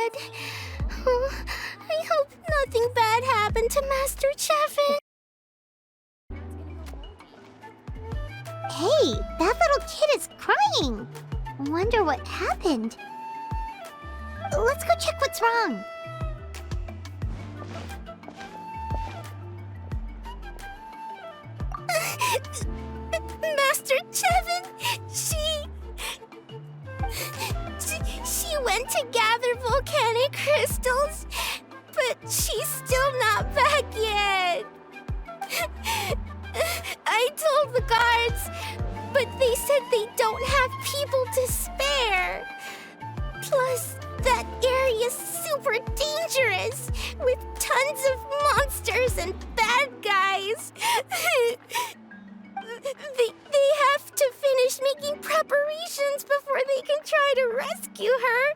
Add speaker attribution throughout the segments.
Speaker 1: bad. Oh, I hope nothing bad happened to Master Chevin. Hey, that little kid is crying. Wonder what happened. Let's go check what's wrong. Master Chevin, she went to gather volcanic crystals, but she's still not back yet. I told the guards, but they said they don't have people to spare. Plus, that area's super dangerous, with tons of monsters and bad guys. They have to finish making preparations before they can try to rescue her.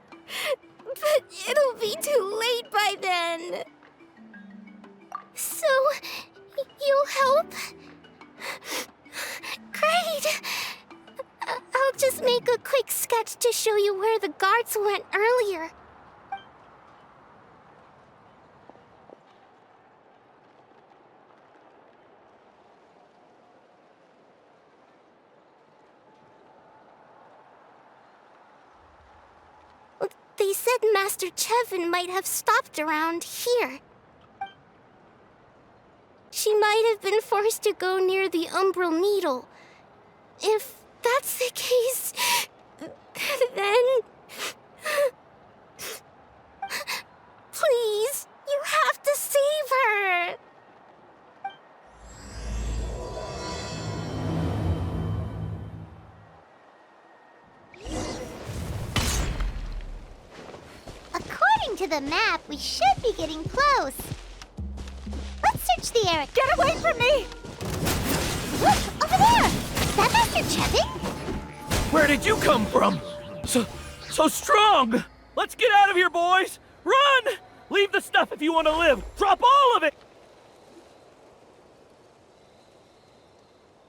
Speaker 1: But it'll be too late by then. So, you'll help? Great! I'll just make a quick sketch to show you where the guards went earlier. They said Master Chevin might have stopped around here. She might have been forced to go near the Umbral Needle. If that's the case, then... Please, you have to save her! According to the map, we should be getting close. Let's search the area.
Speaker 2: Get away from me!
Speaker 1: Look, over there! Is that Master Chevin?
Speaker 3: Where did you come from? So strong! Let's get out of here, boys! Run! Leave the stuff if you want to live. Drop all of it!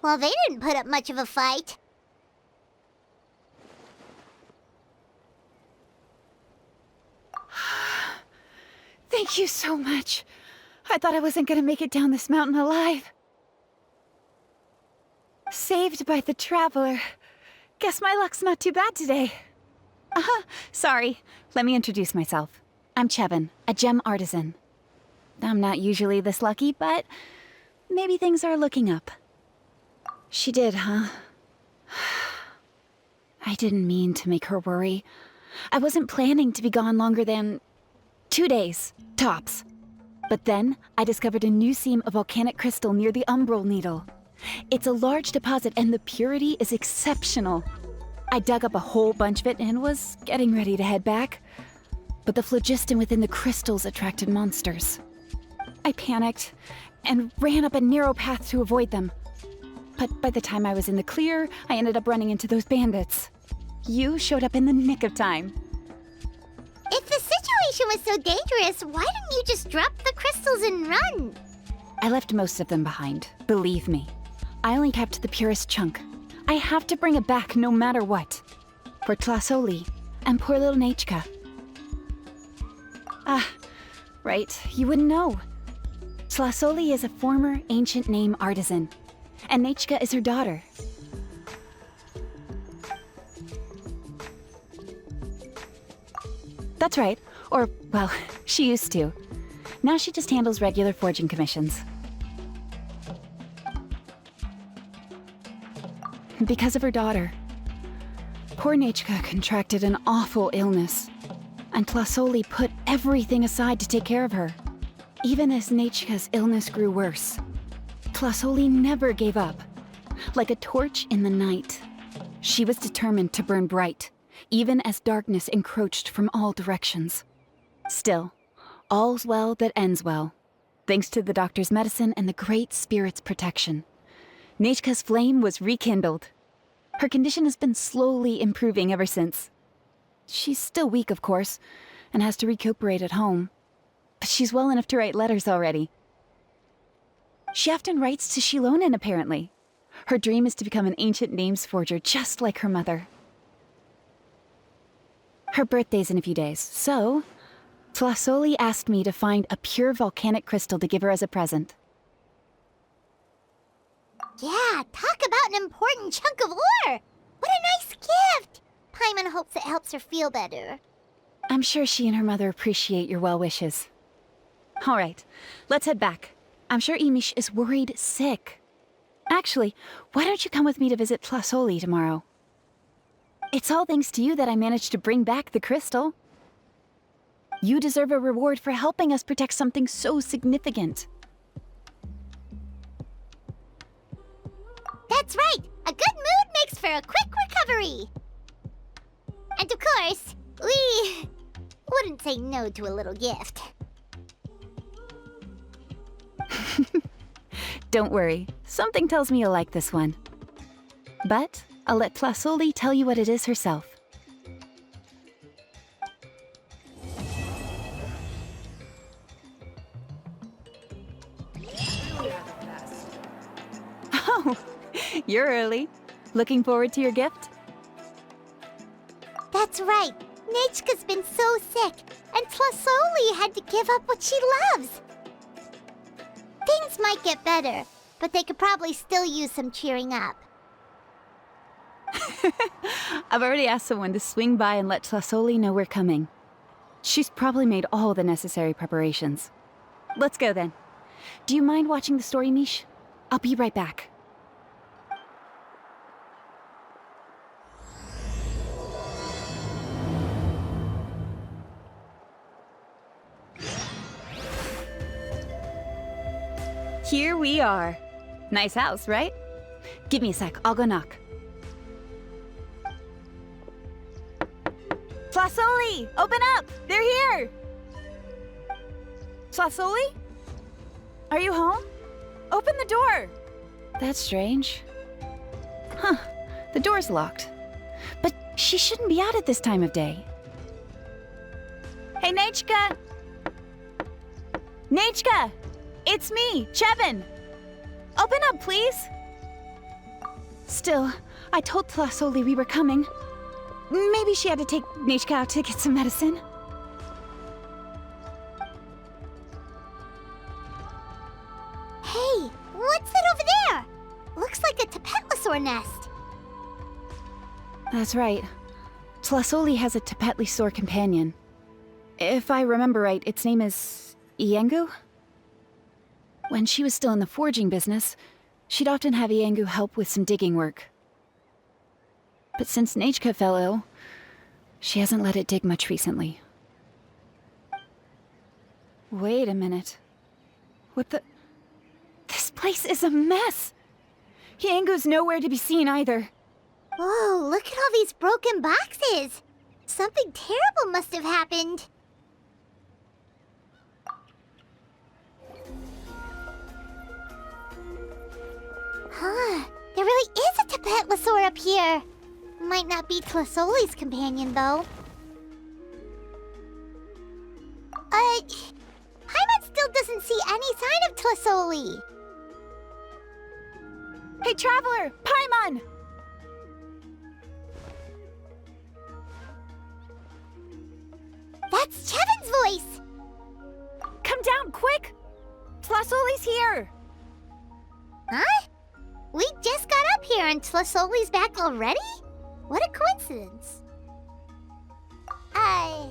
Speaker 1: Well, they didn't put up much of a fight.
Speaker 2: Thank you so much. I thought I wasn't gonna make it down this mountain alive. Saved by the Traveler. Guess my luck's not too bad today. Sorry. Let me introduce myself. I'm Chevin, a gem artisan. I'm not usually this lucky, but maybe things are looking up. She did, huh? I didn't mean to make her worry. I wasn't planning to be gone longer than 2 days, tops. But then, I discovered a new seam of volcanic crystal near the Umbral Needle. It's a large deposit and the purity is exceptional. I dug up a whole bunch of it and was getting ready to head back. But the phlogiston within the crystals attracted monsters. I panicked and ran up a narrow path to avoid them. But by the time I was in the clear, I ended up running into those bandits. You showed up in the nick of time.
Speaker 1: If the situation was so dangerous, why didn't you just drop the crystals and run?
Speaker 2: I left most of them behind, believe me. I only kept the purest chunk. I have to bring it back no matter what. For Tlasoli and poor little Nechka. Right, you wouldn't know. Tlasoli is a former ancient name artisan, and Nechka is her daughter. That's right. Or, well, she used to. Now she just handles regular forging commissions. Because of her daughter. Poor Nechka contracted an awful illness, and Tlasoli put everything aside to take care of her. Even as Nechka's illness grew worse, Tlasoli never gave up. Like a torch in the night, she was determined to burn bright, even as darkness encroached from all directions. Still, all's well that ends well. Thanks to the doctor's medicine and the Great Spirit's protection, Nechka's flame was rekindled. Her condition has been slowly improving ever since. She's still weak, of course, and has to recuperate at home. But she's well enough to write letters already. She often writes to Shilonen, apparently. Her dream is to become an ancient names forger just like her mother. Her birthday's in a few days, so Tlasoli asked me to find a pure volcanic crystal to give her as a present.
Speaker 1: Yeah, talk about an important chunk of ore! What a nice gift! Paimon hopes it helps her feel better.
Speaker 2: I'm sure she and her mother appreciate your well wishes. All right, let's head back. I'm sure Imish is worried sick. Actually, why don't you come with me to visit Tlasoli tomorrow? It's all thanks to you that I managed to bring back the crystal. You deserve a reward for helping us protect something so significant.
Speaker 1: That's right! A good mood makes for a quick recovery! And of course, we wouldn't say no to a little gift.
Speaker 2: Don't worry, something tells me you'll like this one. But I'll let Tlasoli tell you what it is herself. Oh, you're early. Looking forward to your gift?
Speaker 1: That's right. Nechka's been so sick, and Tlasoli had to give up what she loves. Things might get better, but they could probably still use some cheering up.
Speaker 2: I've already asked someone to swing by and let Tlasoli know we're coming. She's probably made all the necessary preparations. Let's go then. Do you mind watching the story, Mish? I'll be right back. Here we are. Nice house, right? Give me a sec, I'll go knock. Tlasoli! Open up! They're here! Tlasoli? Are you home? Open the door! That's strange. Huh, the door's locked. But she shouldn't be out at this time of day. Hey, Nechka! Nechka! It's me, Chevin! Open up, please! Still, I told Tlasoli we were coming. Maybe she had to take Nechka out to get some medicine.
Speaker 1: Hey, what's that over there? Looks like a Tapetlosaur nest.
Speaker 2: That's right. Tlasoli has a Tapetlosaur companion. If I remember right, its name is Iengu? When she was still in the forging business, she'd often have Iengu help with some digging work. But since Nechka fell ill, she hasn't let it dig much recently. Wait a minute. What the... This place is a mess! Iengu's nowhere to be seen either.
Speaker 1: Whoa, look at all these broken boxes! Something terrible must have happened. Huh, there really is a Tapetlosaur up here. Might not be Tlasoli's companion, though. Paimon still doesn't see any sign of Tlasoli.
Speaker 2: Hey, Traveler! Paimon!
Speaker 1: That's Chevin's voice!
Speaker 2: Come down, quick! Tlasoli's here!
Speaker 1: Huh? We just got up here and Tlasoli's back already? What a coincidence. Why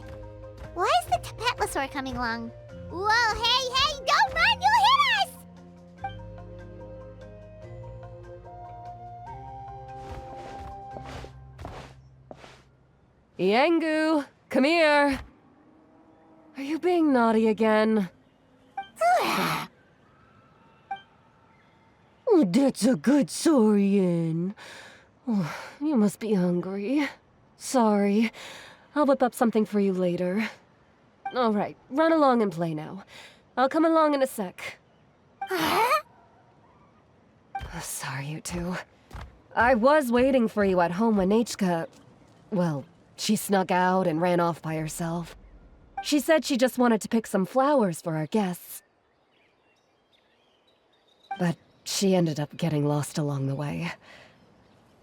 Speaker 1: is the Tapetlosaur coming along? Whoa, hey, don't run, you'll hit us!
Speaker 4: Iengu, come here. Are you being naughty again? Oh, that's a good saurian. Oh, you must be hungry. Sorry. I'll whip up something for you later. All right, run along and play now. I'll come along in a sec.
Speaker 1: Huh?
Speaker 4: Oh, sorry, you two. I was waiting for you at home when Nechka... Well, she snuck out and ran off by herself. She said she just wanted to pick some flowers for our guests. But she ended up getting lost along the way.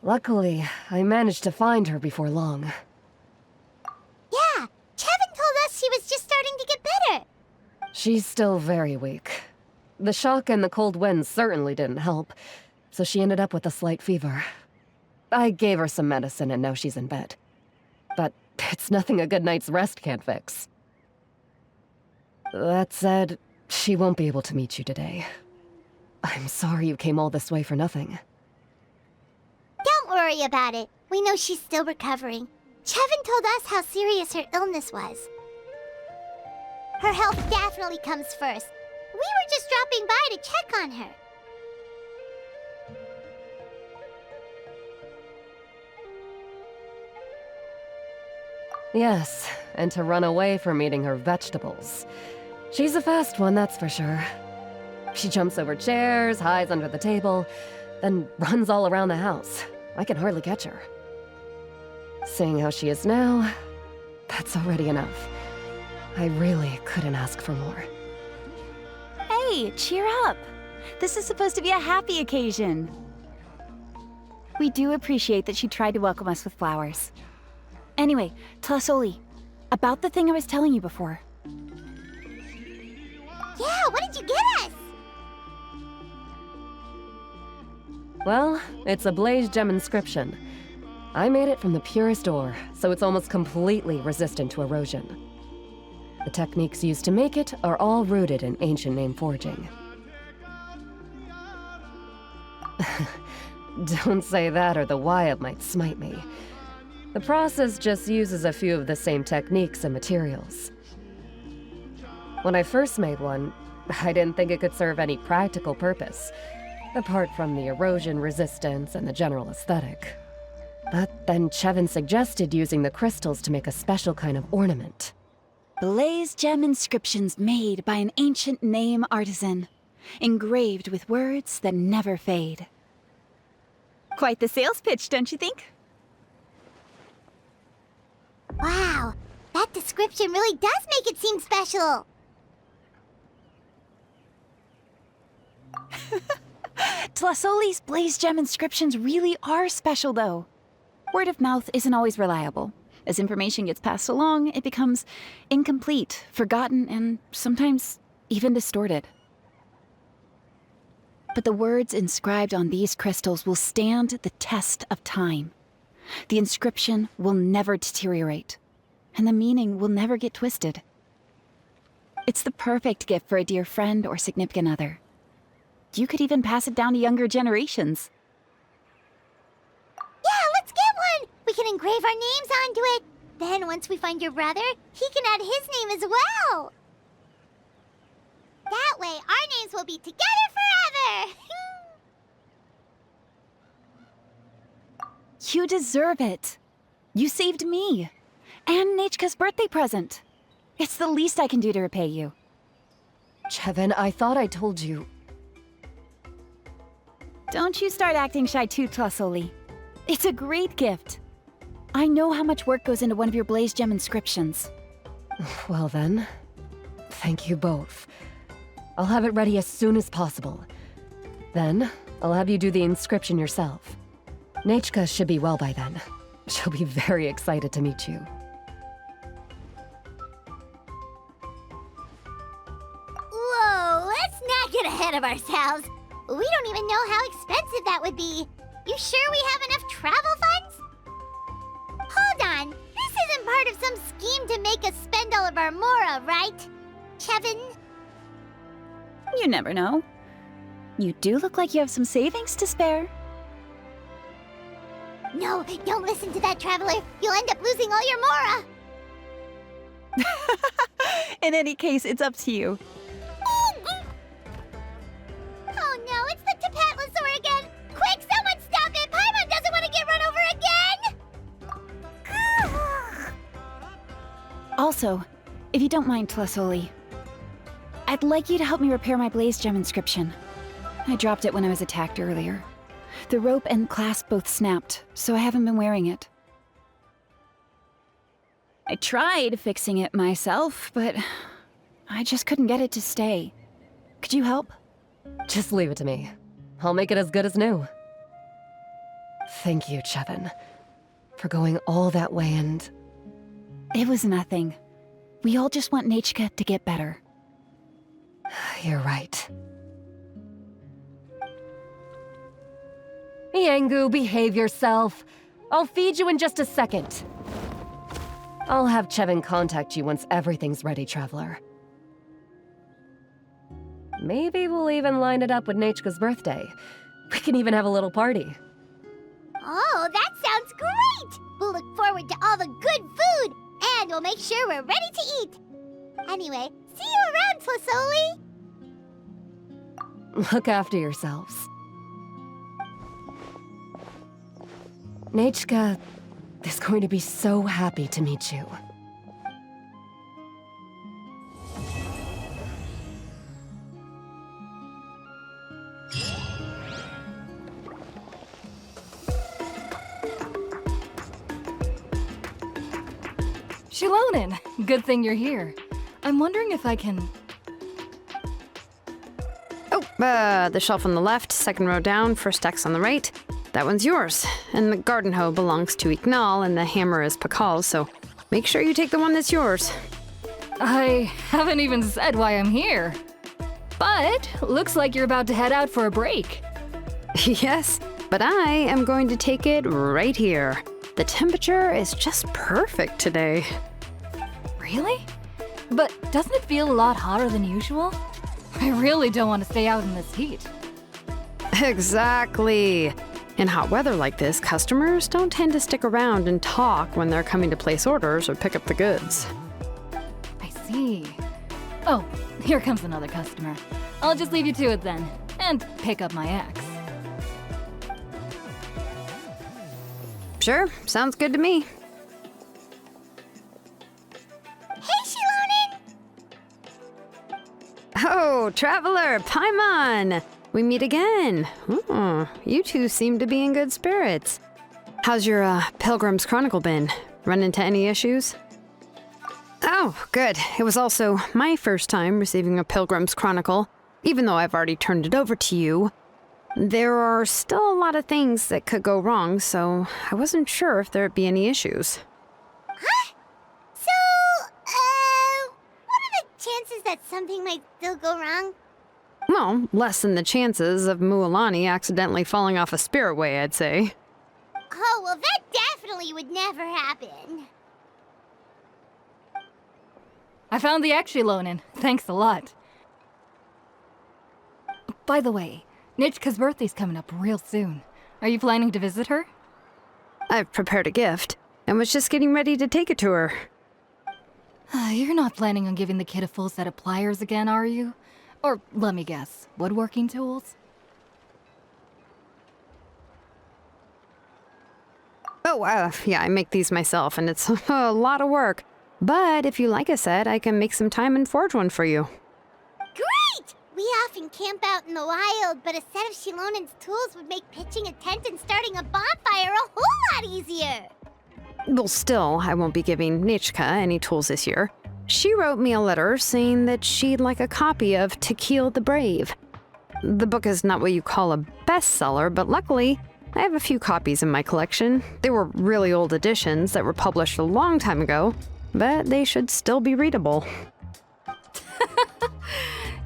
Speaker 4: Luckily, I managed to find her before long.
Speaker 1: Yeah, Chevin told us she was just starting to get
Speaker 4: She's still very weak. The shock and the cold winds certainly didn't help, so she ended up with a slight fever. I gave her some medicine and now she's in bed. But it's nothing a good night's rest can't fix. That said, she won't be able to meet you today. I'm sorry you came all this way for nothing.
Speaker 1: Don't worry about it. We know she's still recovering. Chevin told us how serious her illness was. Her health definitely comes first. We were just dropping by to check on her.
Speaker 4: Yes, and to run away from eating her vegetables. She's a fast one, that's for sure. She jumps over chairs, hides under the table, then runs all around the house. I can hardly catch her. Seeing how she is now, that's already enough. I really couldn't ask for more.
Speaker 2: Hey, cheer up! This is supposed to be a happy occasion. We do appreciate that she tried to welcome us with flowers. Anyway, Tlasoli, about the thing I was telling you before.
Speaker 1: Yeah, what did you get us?
Speaker 4: Well, it's a blaze gem inscription. I made it from the purest ore, so it's almost completely resistant to erosion. The techniques used to make it are all rooted in ancient name forging. Don't say that or the Wyatt might smite me. The process just uses a few of the same techniques and materials. When I first made one, I didn't think it could serve any practical purpose, apart from the erosion resistance and the general aesthetic. But then Chevin suggested using the crystals to make a special kind of ornament.
Speaker 2: Blaze gem inscriptions made by an ancient name artisan, engraved with words that never fade. Quite the sales pitch, don't you think?
Speaker 1: Wow, that description really does make it seem special.
Speaker 2: Tlasoli's blaze gem inscriptions really are special, though. Word of mouth isn't always reliable. As information gets passed along, it becomes incomplete, forgotten, and sometimes even distorted. But the words inscribed on these crystals will stand the test of time. The inscription will never deteriorate, and the meaning will never get twisted. It's the perfect gift for a dear friend or significant other. You could even pass it down to younger generations.
Speaker 1: Yeah, let's get one! We can engrave our names onto it. Then once we find your brother, he can add his name as well. That way, our names will be together forever!
Speaker 2: You deserve it. You saved me. And Nechka's birthday present. It's the least I can do to repay you.
Speaker 4: Chevin, I thought I told you.
Speaker 2: Don't you start acting shy too, Tlasoli. It's a great gift. I know how much work goes into one of your blaze gem inscriptions.
Speaker 4: Well then, thank you both. I'll have it ready as soon as possible. Then, I'll have you do the inscription yourself. Nechka should be well by then. She'll be very excited to meet you.
Speaker 1: Whoa, let's not get ahead of ourselves. We don't even know how expensive that would be. You sure we have enough travel funds? Hold on, this isn't part of some scheme to make us spend all of our mora, right? Chevin?
Speaker 2: You never know. You do look like you have some savings to spare.
Speaker 1: No, don't listen to that traveler. You'll end up losing all your mora.
Speaker 2: In any case, it's up to you.
Speaker 1: Oh no, it's the Tapatlosaur again! Quick, someone stop it! Paimon doesn't want to get run over again!
Speaker 2: Also, if you don't mind, Tlasoli, I'd like you to help me repair my blaze gem inscription. I dropped it when I was attacked earlier. The rope and clasp both snapped, so I haven't been wearing it. I tried fixing it myself, but I just couldn't get it to stay. Could you help?
Speaker 4: Just leave it to me. I'll make it as good as new. Thank you, Chevin, for going all that way and...
Speaker 2: It was nothing. We all just want Nechka to get better.
Speaker 4: You're right. Yangu, behave yourself. I'll feed you in just a second. I'll have Chevin contact you once everything's ready, Traveler. Maybe we'll even line it up with Nechka's birthday. We can even have a little party.
Speaker 1: Oh, that sounds great! We'll look forward to all the good food, and we'll make sure we're ready to eat. Anyway, see you around, Plasoli!
Speaker 4: Look after yourselves. Nechka is going to be so happy to meet you.
Speaker 5: Shilonен, good thing you're here. I'm wondering if I can...
Speaker 6: Oh, the shelf on the left, second row down, first X on the right. That one's yours. And the garden hoe belongs to Ignal, and the hammer is Pakal's, so make sure you take the one that's yours.
Speaker 5: I haven't even said why I'm here. But looks like you're about to head out for a break.
Speaker 6: Yes, but I am going to take it right here. The temperature is just perfect today.
Speaker 5: Really? But doesn't it feel a lot hotter than usual? I really don't want to stay out in this heat.
Speaker 6: Exactly. In hot weather like this, customers don't tend to stick around and talk when they're coming to place orders or pick up the goods.
Speaker 5: I see. Oh, here comes another customer. I'll just leave you to it then, and pick up my axe.
Speaker 6: Sure, sounds good to me.
Speaker 1: Hey, Shilonen!
Speaker 6: Oh, Traveler, Paimon! We meet again. Oh, you two seem to be in good spirits. How's your Pilgrim's Chronicle been? Run into any issues? Oh, good. It was also my first time receiving a Pilgrim's Chronicle, even though I've already turned it over to you. There are still a lot of things that could go wrong, so I wasn't sure if there'd be any issues.
Speaker 1: Huh? So, what are the chances that something might still go wrong?
Speaker 6: Well, less than the chances of Mualani accidentally falling off a spirit way, I'd say.
Speaker 1: Oh, well, that definitely would never happen.
Speaker 5: I found the axe, Shilonen. Thanks a lot. By the way, Nichka's birthday's coming up real soon. Are you planning to visit her?
Speaker 6: I've prepared a gift, and was just getting ready to take it to her.
Speaker 5: You're not planning on giving the kid a full set of pliers again, are you? Or, let me guess, woodworking tools?
Speaker 6: Oh, yeah, I make these myself, and it's a lot of work. But if you like a set, I can make some time and forge one for you.
Speaker 1: Great! We often camp out in the wild, but a set of Shilonen's tools would make pitching a tent and starting a bonfire a whole lot easier.
Speaker 6: Well, still, I won't be giving Nichka any tools this year. She wrote me a letter saying that she'd like a copy of To Kill the Brave. The book is not what you call a bestseller, but luckily, I have a few copies in my collection. They were really old editions that were published a long time ago, but they should still be readable.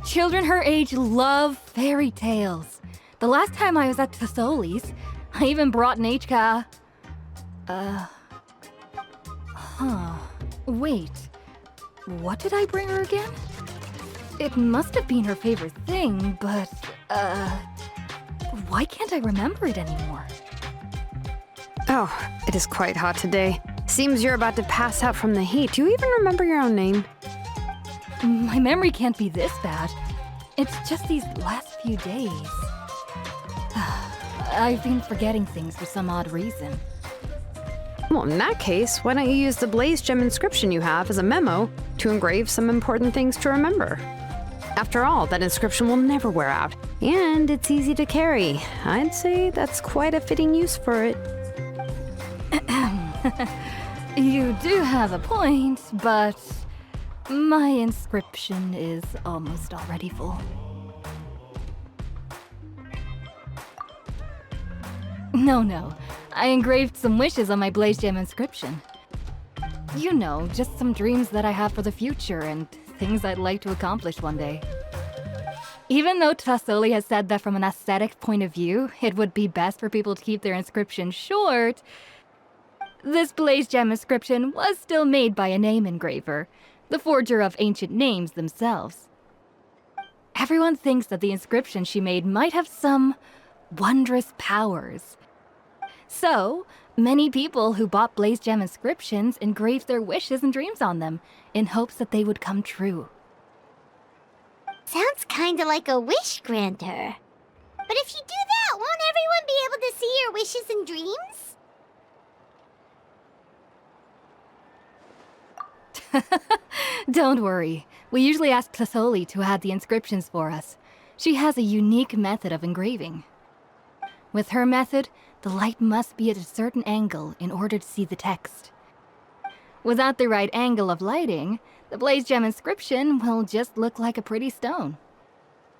Speaker 5: Children her age love fairy tales. The last time I was at Tasoli's, I even brought Nichka... Wait. What did I bring her again? It must have been her favorite thing, but, why can't I remember it anymore?
Speaker 6: Oh, it is quite hot today. Seems you're about to pass out from the heat. Do you even remember your own name?
Speaker 5: My memory can't be this bad. It's just these last few days. I've been forgetting things for some odd reason.
Speaker 6: Well, in that case, why don't you use the blaze gem inscription you have as a memo to engrave some important things to remember? After all, that inscription will never wear out, and it's easy to carry. I'd say that's quite a fitting use for it.
Speaker 5: You do have a point, but my inscription is almost already full. No. I engraved some wishes on my blaze gem inscription. You know, just some dreams that I have for the future and things I'd like to accomplish one day. Even though Tasoli has said that from an aesthetic point of view, it would be best for people to keep their inscription short, this blaze gem inscription was still made by a name engraver, the forger of ancient names themselves. Everyone thinks that the inscription she made might have some wondrous powers. So, many people who bought blaze gem inscriptions engraved their wishes and dreams on them, in hopes that they would come true.
Speaker 1: Sounds kinda like a wish granter. But if you do that, won't everyone be able to see your wishes and dreams?
Speaker 5: Don't worry. We usually ask Tasoli to add the inscriptions for us. She has a unique method of engraving. With her method, the light must be at a certain angle in order to see the text. Without the right angle of lighting, the blaze gem inscription will just look like a pretty stone.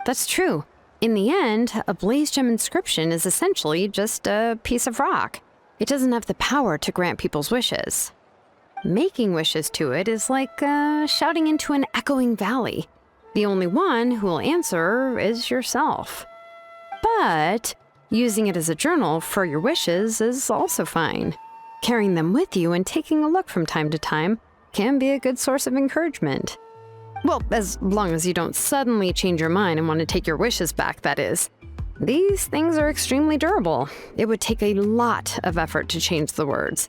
Speaker 6: That's true. In the end, a blaze gem inscription is essentially just a piece of rock. It doesn't have the power to grant people's wishes. Making wishes to it is like shouting into an echoing valley. The only one who will answer is yourself. But using it as a journal for your wishes is also fine. Carrying them with you and taking a look from time to time can be a good source of encouragement. Well, as long as you don't suddenly change your mind and want to take your wishes back, that is. These things are extremely durable. It would take a lot of effort to change the words.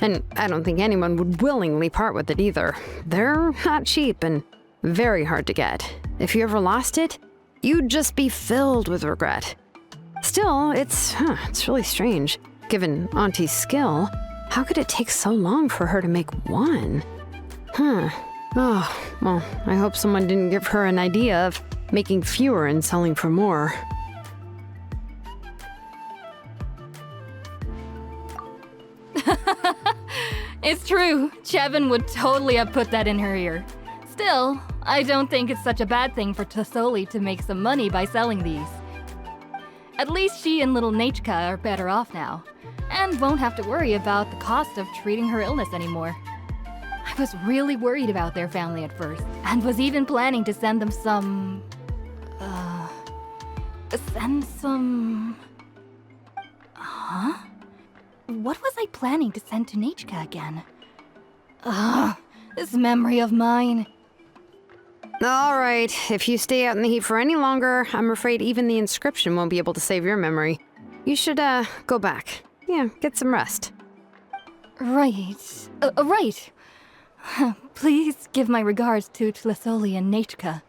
Speaker 6: And I don't think anyone would willingly part with it either. They're not cheap and very hard to get. If you ever lost it, you'd just be filled with regret. Still, it's really strange. Given Auntie's skill, how could it take so long for her to make one? Oh, well, I hope someone didn't give her an idea of making fewer and selling for more.
Speaker 5: It's true. Chevin would totally have put that in her ear. Still, I don't think it's such a bad thing for Tasoli to make some money by selling these. At least she and little Nechka are better off now, and won't have to worry about the cost of treating her illness anymore. I was really worried about their family at first, and was even planning to send them some... Huh? What was I planning to send to Nechka again? Ugh, this memory of mine.
Speaker 6: All right, if you stay out in the heat for any longer, I'm afraid even the inscription won't be able to save your memory. You should, go back. Yeah, get some rest.
Speaker 5: Right. Right. Please give my regards to Tlasoli and Nechka.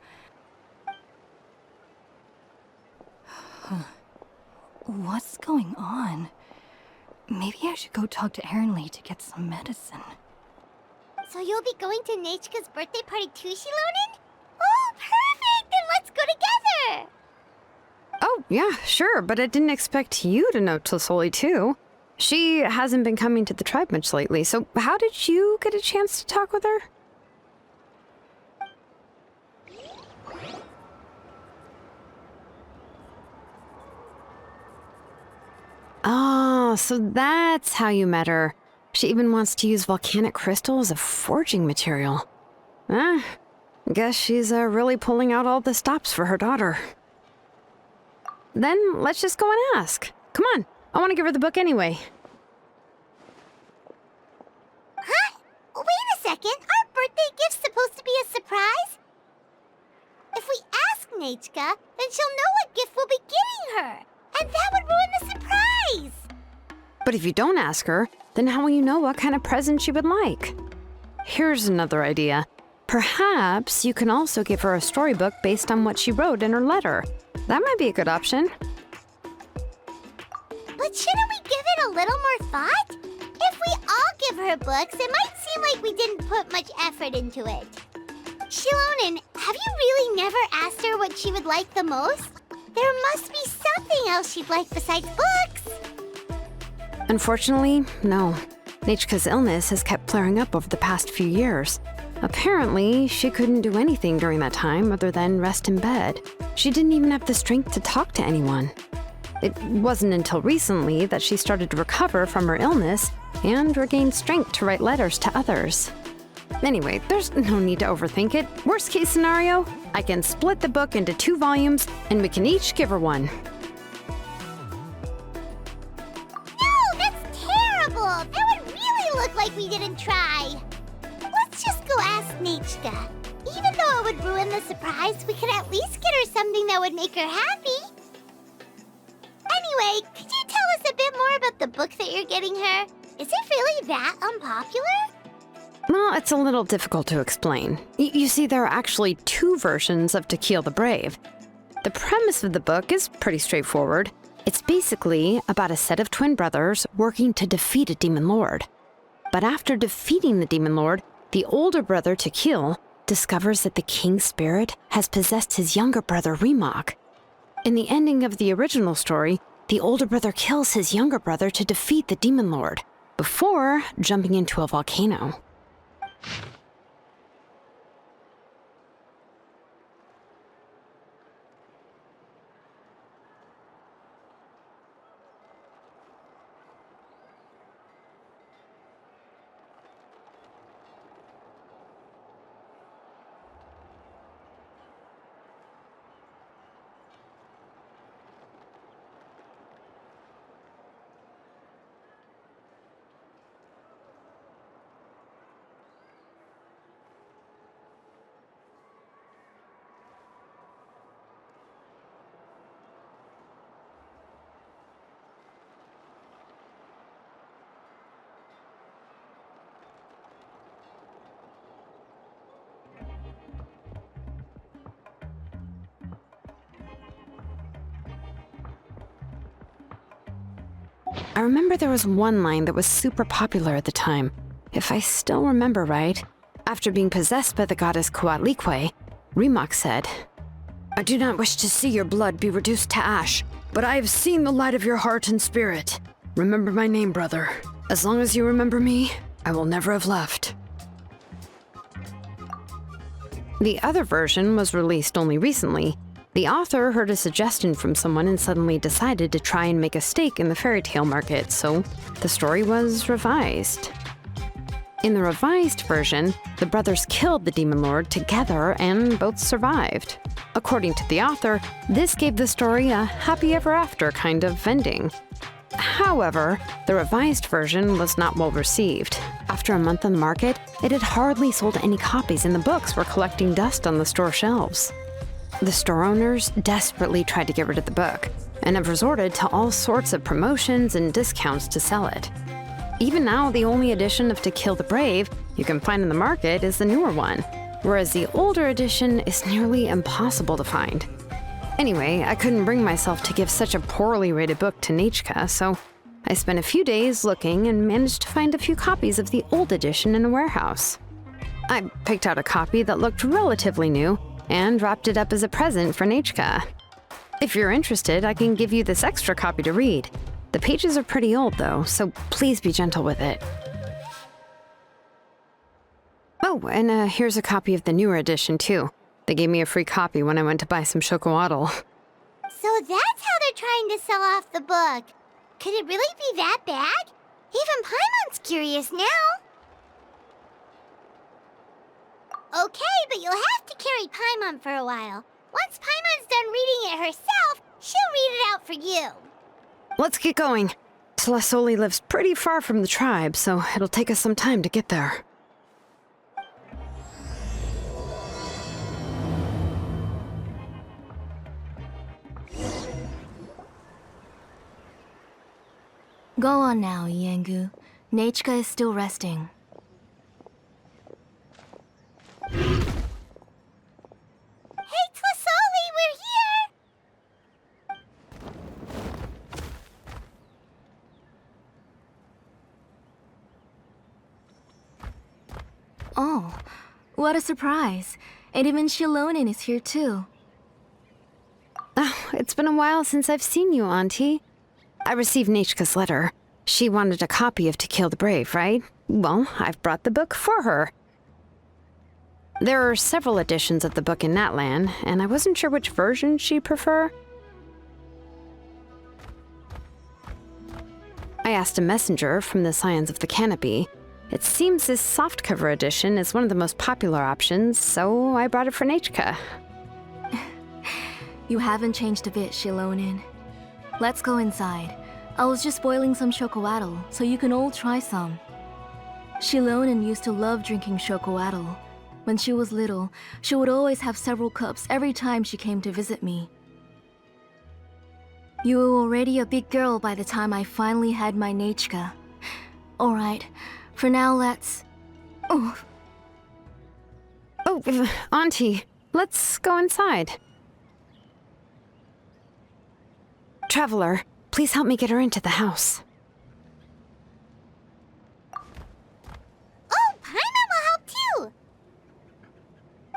Speaker 5: What's going on? Maybe I should go talk to Ernly to get some medicine.
Speaker 1: So you'll be going to Nechka's birthday party too, Shilonen? Oh, perfect! Then let's go together!
Speaker 6: Oh, yeah, sure, but I didn't expect you to know Tlasoli too. She hasn't been coming to the tribe much lately, so how did you get a chance to talk with her? Oh, so that's how you met her. She even wants to use volcanic crystal as a forging material. Guess she's really pulling out all the stops for her daughter. Then let's just go and ask. Come on, I want to give her the book anyway.
Speaker 1: Huh? Wait a second, our birthday gift's supposed to be a surprise? If we ask Nechka, then she'll know what gift we'll be getting her. And that would ruin the surprise!
Speaker 6: But if you don't ask her, then how will you know what kind of present she would like? Here's another idea. Perhaps you can also give her a storybook based on what she wrote in her letter. That might be a good option.
Speaker 1: But shouldn't we give it a little more thought? If we all give her books, it might seem like we didn't put much effort into it. Shilonen, have you really never asked her what she would like the most? There must be something else she'd like besides books.
Speaker 6: Unfortunately, no. Nechka's illness has kept flaring up over the past few years. Apparently, she couldn't do anything during that time other than rest in bed. She didn't even have the strength to talk to anyone. It wasn't until recently that she started to recover from her illness and regained strength to write letters to others. Anyway, there's no need to overthink it. Worst case scenario, I can split the book into 2 volumes and we can each give her one.
Speaker 1: No, that's terrible! That would really look like we didn't try. Let's just go ask Nechka. Even though it would ruin the surprise, we could at least get her something that would make her happy. Anyway, could you tell us a bit more about the book that you're getting her? Is it really that unpopular?
Speaker 6: Well, it's a little difficult to explain. You see, there are actually 2 versions of To Kill the Brave. The premise of the book is pretty straightforward. It's basically about a set of twin brothers working to defeat a demon lord. But after defeating the demon lord, the older brother, To Kill, discovers that the king's spirit has possessed his younger brother, Remok. In the ending of the original story, the older brother kills his younger brother to defeat the demon lord, before jumping into a volcano. I remember there was one line that was super popular at the time. If I still remember right, after being possessed by the goddess Coatlicue, Remok said, "I do not wish to see your blood be reduced to ash, but I have seen the light of your heart and spirit. Remember my name, brother. As long as you remember me, I will never have left." The other version was released only recently. The author heard a suggestion from someone and suddenly decided to try and make a stake in the fairy tale market, so the story was revised. In the revised version, the brothers killed the demon lord together and both survived. According to the author, this gave the story a happy ever after kind of ending. However, the revised version was not well received. After a month on the market, it had hardly sold any copies and the books were collecting dust on the store shelves. The store owners desperately tried to get rid of the book, and have resorted to all sorts of promotions and discounts to sell it. Even now, the only edition of To Kill the Brave you can find in the market is the newer one, whereas the older edition is nearly impossible to find. Anyway, I couldn't bring myself to give such a poorly rated book to Nechka, so I spent a few days looking and managed to find a few copies of the old edition in a warehouse. I picked out a copy that looked relatively new, and wrapped it up as a present for Nechka. If you're interested, I can give you this extra copy to read. The pages are pretty old though, so please be gentle with it. Oh, and here's a copy of the newer edition too. They gave me a free copy when I went to buy some chocolatl.
Speaker 1: So that's how they're trying to sell off the book. Could it really be that bad? Even Paimon's curious now. Okay, but you'll have to carry Paimon for a while. Once Paimon's done reading it herself, she'll read it out for you.
Speaker 6: Let's get going. Tlasoli lives pretty far from the tribe, so it'll take us some time to get there.
Speaker 5: Go on now, Yengu. Nechka is still resting.
Speaker 1: Hey, Tlasoli, we're here!
Speaker 5: Oh, what a surprise. And even Shilonen is here too.
Speaker 6: Oh, it's been a while since I've seen you, Auntie. I received Nechka's letter. She wanted a copy of To Kill the Brave, right? Well, I've brought the book for her. There are several editions of the book in Natlan, and I wasn't sure which version she'd prefer. I asked a messenger from the Scions of the Canopy. It seems this softcover edition is one of the most popular options, so I brought it for Nechka.
Speaker 5: You haven't changed a bit, Shilonen. Let's go inside. I was just boiling some chocolatl, so you can all try some. Shilonen used to love drinking chocolatl. When she was little, she would always have several cups every time she came to visit me. You were already a big girl by the time I finally had my Nechka. Alright, for now let's... Oh,
Speaker 6: Auntie, let's go inside. Traveler, please help me get her into the house.
Speaker 1: Oh, Paimon will help too!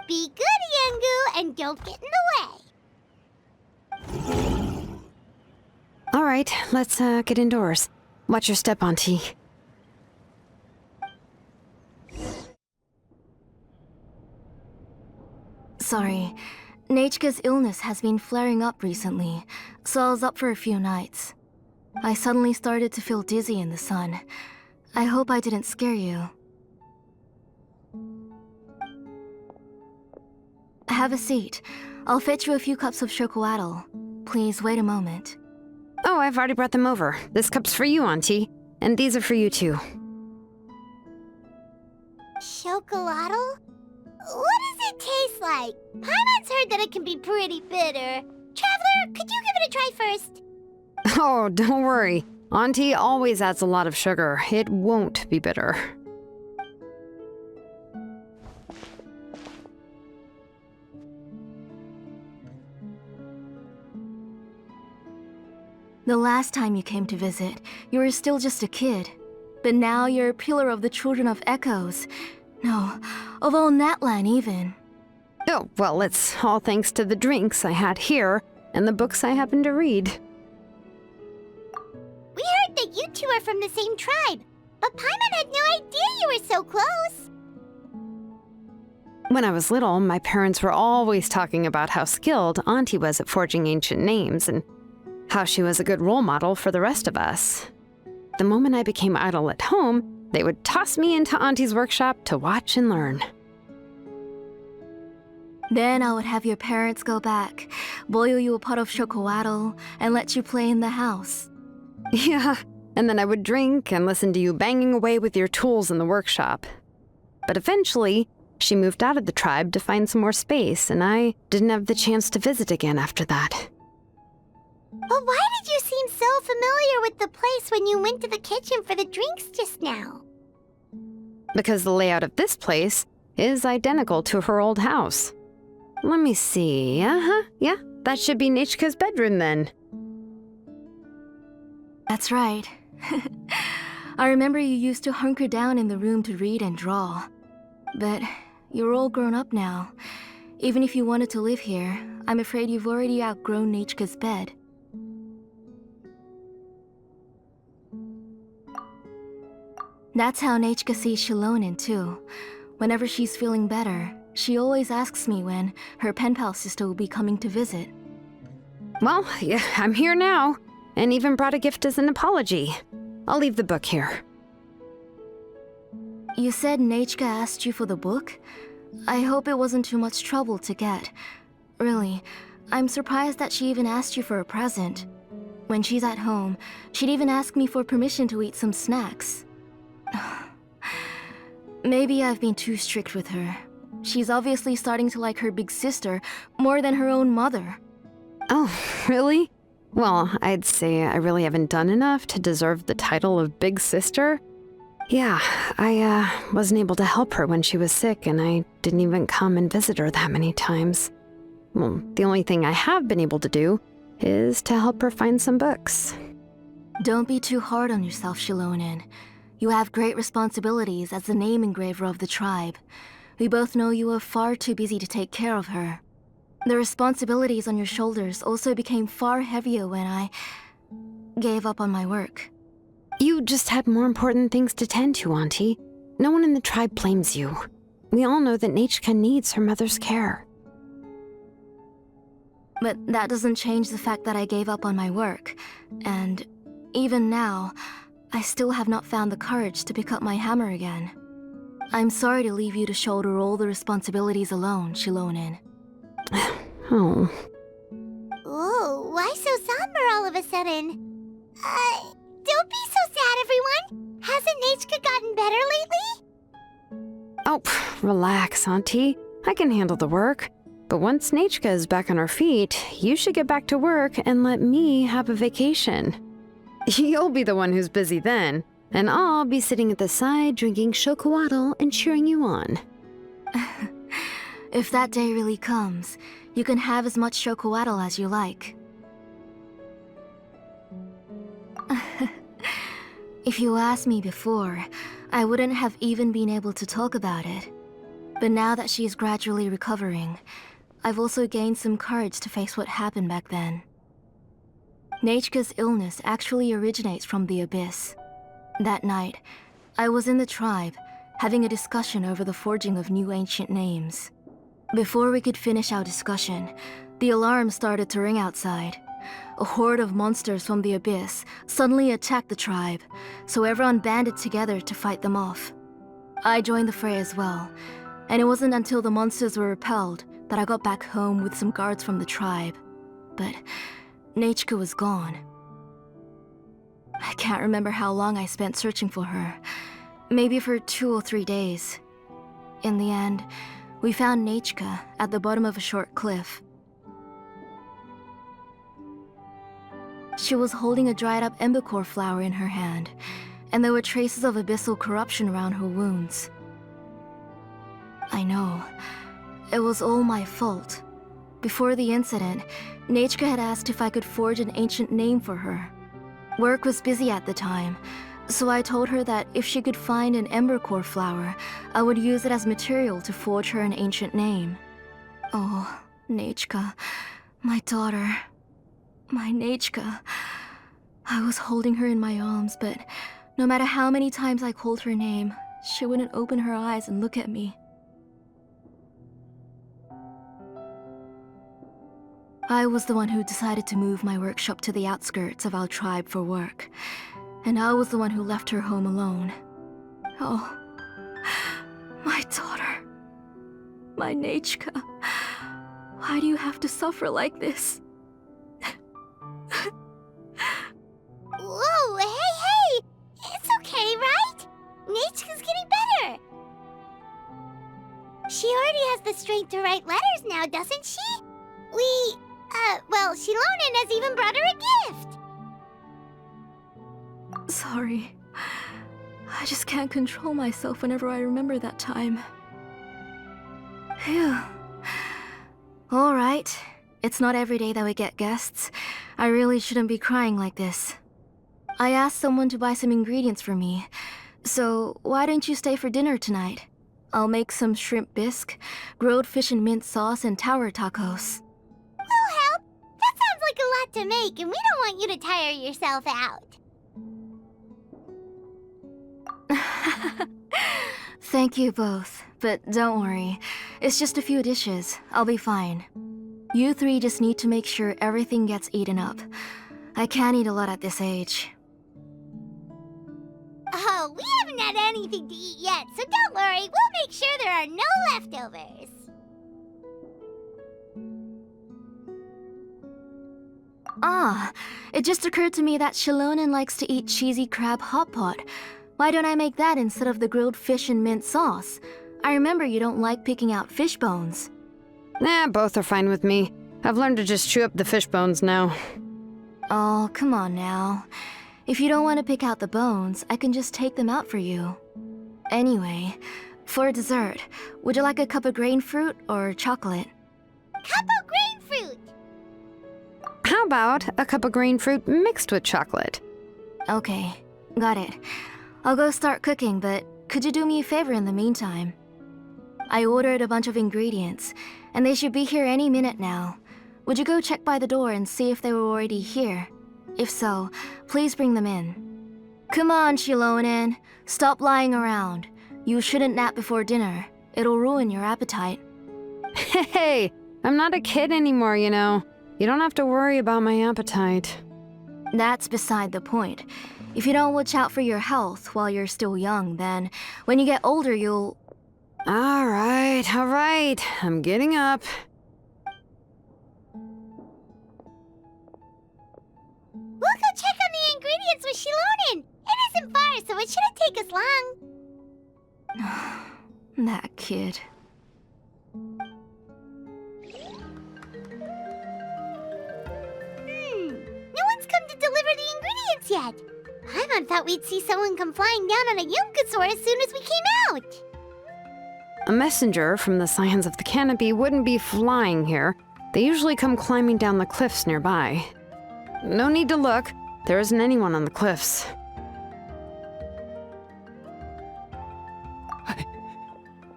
Speaker 1: Be good, Yangu, and don't get in the way.
Speaker 6: All right, let's get indoors. Watch your step, Auntie.
Speaker 5: sorry. Nechka's illness has been flaring up recently, so I was up for a few nights. I suddenly started to feel dizzy in the sun. I hope I didn't scare you. Have a seat. I'll fetch you a few cups of chocolatl. Please wait a moment.
Speaker 6: Oh, I've already brought them over. This cup's for you, Auntie. And these are for you, too.
Speaker 1: Chocolatl? What does it taste like? Paimon's heard that it can be pretty bitter. Traveler, could you give it a try first?
Speaker 6: Oh, don't worry. Auntie always adds a lot of sugar. It won't be bitter.
Speaker 5: The last time you came to visit, you were still just a kid. But now you're a pillar of the Children of Echoes. No, of all Natlan even.
Speaker 6: Oh, well, it's all thanks to the drinks I had here and the books I happened to read.
Speaker 1: We heard that you two are from the same tribe, but Paimon had no idea you were so close.
Speaker 6: When I was little, my parents were always talking about how skilled Auntie was at forging ancient names and how she was a good role model for the rest of us. The moment I became idle at home, they would toss me into Auntie's workshop to watch and learn.
Speaker 5: Then I would have your parents go back, boil you a pot of chocolatl, and let you play in the house.
Speaker 6: Yeah, and then I would drink and listen to you banging away with your tools in the workshop. But eventually, she moved out of the tribe to find some more space, and I didn't have the chance to visit again after that.
Speaker 1: But why did you seem so familiar with the place when you went to the kitchen for the drinks just now?
Speaker 6: Because the layout of this place is identical to her old house. Let me see. Yeah, that should be Nechka's bedroom then.
Speaker 5: That's right. I remember you used to hunker down in the room to read and draw. But you're all grown up now. Even if you wanted to live here, I'm afraid you've already outgrown Nechka's bed. That's how Nechka sees Shilonen too. Whenever she's feeling better, she always asks me when her pen pal sister will be coming to visit.
Speaker 6: Well, yeah, I'm here now, and even brought a gift as an apology. I'll leave the book here.
Speaker 5: You said Nechka asked you for the book? I hope it wasn't too much trouble to get. Really, I'm surprised that she even asked you for a present. When she's at home, she'd even ask me for permission to eat some snacks. Maybe I've been too strict with her. She's obviously starting to like her big sister more than her own mother.
Speaker 6: Oh, really? Well, I'd say I really haven't done enough to deserve the title of big sister. Yeah, I wasn't able to help her when she was sick, and I didn't even come and visit her that many times. Well, the only thing I have been able to do is to help her find some books.
Speaker 5: Don't be too hard on yourself, Shilonen. You have great responsibilities as the name engraver of the tribe. We both know you are far too busy to take care of her. The responsibilities on your shoulders also became far heavier when I gave up on my work.
Speaker 6: You just had more important things to tend to, Auntie. No one in the tribe blames you. We all know that Nechka needs her mother's care.
Speaker 5: But that doesn't change the fact that I gave up on my work. And even now,
Speaker 1: I still have not found the courage to pick up my hammer again. I'm sorry to leave you to shoulder all the responsibilities alone, Shilonen.
Speaker 6: Oh.
Speaker 1: Whoa, why so somber all of a sudden? Don't be so sad, everyone! Hasn't Nechka gotten better lately?
Speaker 6: Oh, relax, Auntie. I can handle the work. But once Nechka is back on her feet, you should get back to work and let me have a vacation. You'll be the one who's busy then, and I'll be sitting at the side drinking chocolatl and cheering you on.
Speaker 1: If that day really comes, you can have as much chocolatl as you like. If you asked me before, I wouldn't have even been able to talk about it. But now that she is gradually recovering, I've also gained some courage to face what happened back then. Nechka's illness actually originates from the Abyss. That night, I was in the tribe, having a discussion over the forging of new ancient names. Before we could finish our discussion, the alarm started to ring outside. A horde of monsters from the Abyss suddenly attacked the tribe, so everyone banded together to fight them off. I joined the fray as well, and it wasn't until the monsters were repelled that I got back home with some guards from the tribe. But Nechka was gone. I can't remember how long I spent searching for her. Maybe for 2 or 3 days. In the end, we found Nechka at the bottom of a short cliff. She was holding a dried-up embercore flower in her hand, and there were traces of abyssal corruption around her wounds. I know. It was all my fault. Before the incident, Nechka had asked if I could forge an ancient name for her. Work was busy at the time, so I told her that if she could find an embercore flower, I would use it as material to forge her an ancient name. Oh, Nechka, my daughter. My Nechka. I was holding her in my arms, but no matter how many times I called her name, she wouldn't open her eyes and look at me. I was the one who decided to move my workshop to the outskirts of our tribe for work, and I was the one who left her home alone. Oh, my daughter. My Nechka. Why do you have to suffer like this? Whoa, hey! It's okay, right? Nechka's getting better. She already has the strength to write letters now, doesn't she? Well, Shilonen has even brought her a gift. Sorry. I just can't control myself whenever I remember that time. Phew. All right. It's not every day that we get guests. I really shouldn't be crying like this. I asked someone to buy some ingredients for me. So why don't you stay for dinner tonight? I'll make some shrimp bisque, grilled fish and mint sauce, and tower tacos. We'll help. That sounds like a lot to make, and we don't want you to tire yourself out. Thank you both, but don't worry. It's just a few dishes. I'll be fine. You three just need to make sure everything gets eaten up. I can't eat a lot at this age. Oh, we haven't had anything to eat yet, so don't worry. We'll make sure there are no leftovers. Ah, it just occurred to me that Shilonen likes to eat cheesy crab hot pot. Why don't I make that instead of the grilled fish and mint sauce? I remember you don't like picking out fish bones.
Speaker 6: Both are fine with me. I've learned to just chew up the fish bones now.
Speaker 1: Oh, come on now. If you don't want to pick out the bones, I can just take them out for you. Anyway, for dessert, would you like a cup of grain fruit or chocolate? Cup of grain fruit!
Speaker 6: How about a cup of green fruit mixed with chocolate?
Speaker 1: Okay, got it. I'll go start cooking, but could you do me a favor in the meantime? I ordered a bunch of ingredients, and they should be here any minute now. Would you go check by the door and see if they were already here? If so, please bring them in. Come on, Shilonen. Stop lying around. You shouldn't nap before dinner. It'll ruin your appetite.
Speaker 6: Hey, I'm not a kid anymore, you know. You don't have to worry about my appetite.
Speaker 1: That's beside the point.
Speaker 5: If you don't watch out for your health while you're still young, then when you get older, you'll...
Speaker 6: All right. I'm getting up.
Speaker 1: We'll go check on the ingredients with Shilonen. It isn't far, so it shouldn't take us long.
Speaker 5: That kid.
Speaker 1: No one's come to deliver the ingredients yet. Paimon thought we'd see someone come flying down on a Yunkasaur as soon as we came out.
Speaker 6: A messenger from the Scions of the Canopy wouldn't be flying here. They usually come climbing down the cliffs nearby. No need to look. There isn't anyone on the cliffs.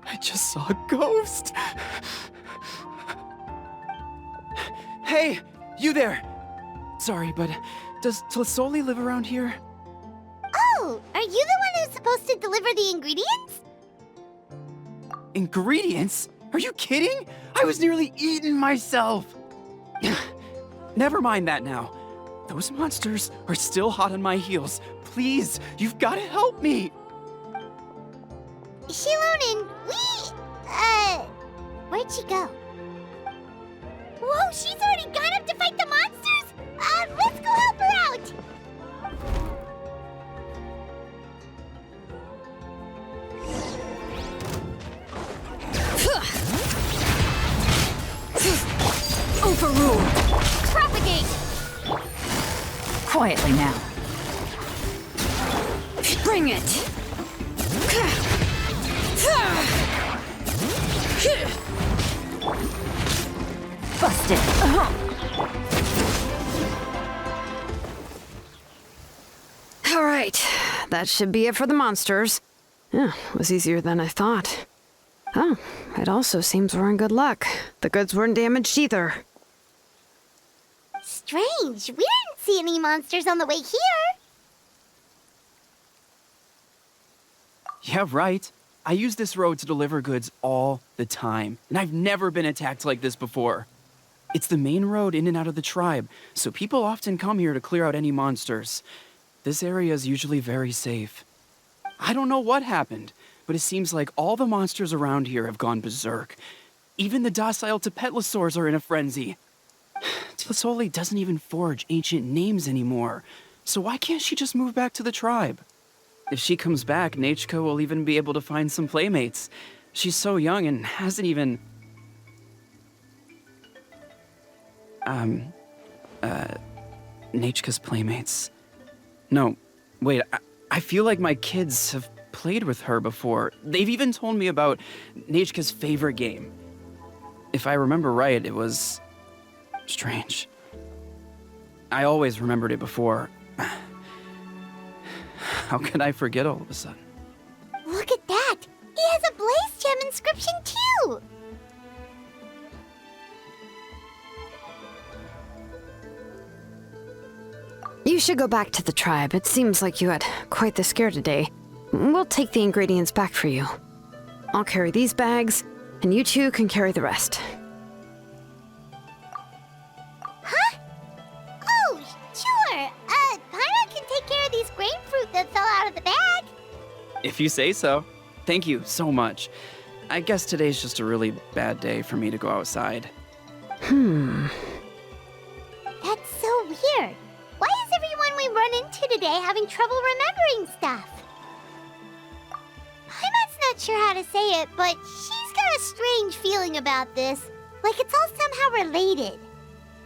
Speaker 7: I just saw a ghost. Hey, you there! Sorry, but does Tlasoli live around here?
Speaker 1: Oh, are you the one who's supposed to deliver the ingredients?
Speaker 7: Ingredients? Are you kidding? I was nearly eaten myself! Never mind that now. Those monsters are still hot on my heels. Please, you've got to help me!
Speaker 1: Shilonen, where'd she go? Whoa, she's already gone up to fight the monsters? Let's go help her out!
Speaker 5: Overruled!
Speaker 1: Propagate!
Speaker 5: Quietly now.
Speaker 6: Bring it!
Speaker 5: Busted.
Speaker 6: All right, that should be it for the monsters. Yeah, it was easier than I thought. Oh, it also seems we're in good luck. The goods weren't damaged either.
Speaker 1: Strange, we didn't see any monsters on the way here.
Speaker 7: Yeah, right. I use this road to deliver goods all the time, and I've never been attacked like this before. It's the main road in and out of the tribe, so people often come here to clear out any monsters. This area is usually very safe. I don't know what happened, but it seems like all the monsters around here have gone berserk. Even the docile Tepetlosaurs are in a frenzy. Tlasoli doesn't even forge ancient names anymore, so why can't she just move back to the tribe? If she comes back, Nachka will even be able to find some playmates. She's so young and hasn't even... Nachka's playmates. No, wait, I feel like my kids have played with her before. They've even told me about Nachka's favorite game. If I remember right, it was... strange. I always remembered it before. How could I forget all of a sudden?
Speaker 1: Look at that! He has a blaze gem inscription too!
Speaker 6: You should go back to the tribe. It seems like you had quite the scare today. We'll take the ingredients back for you. I'll carry these bags, and you two can carry the rest.
Speaker 1: Huh? Oh, sure. Paimon can take care of these grapefruit that fell out of the bag.
Speaker 7: If you say so. Thank you so much. I guess today's just a really bad day for me to go outside.
Speaker 1: That's so weird. Why is everyone we run into today having trouble remembering stuff? Paimon's not sure how to say it, but she's got a strange feeling about this. Like it's all somehow related.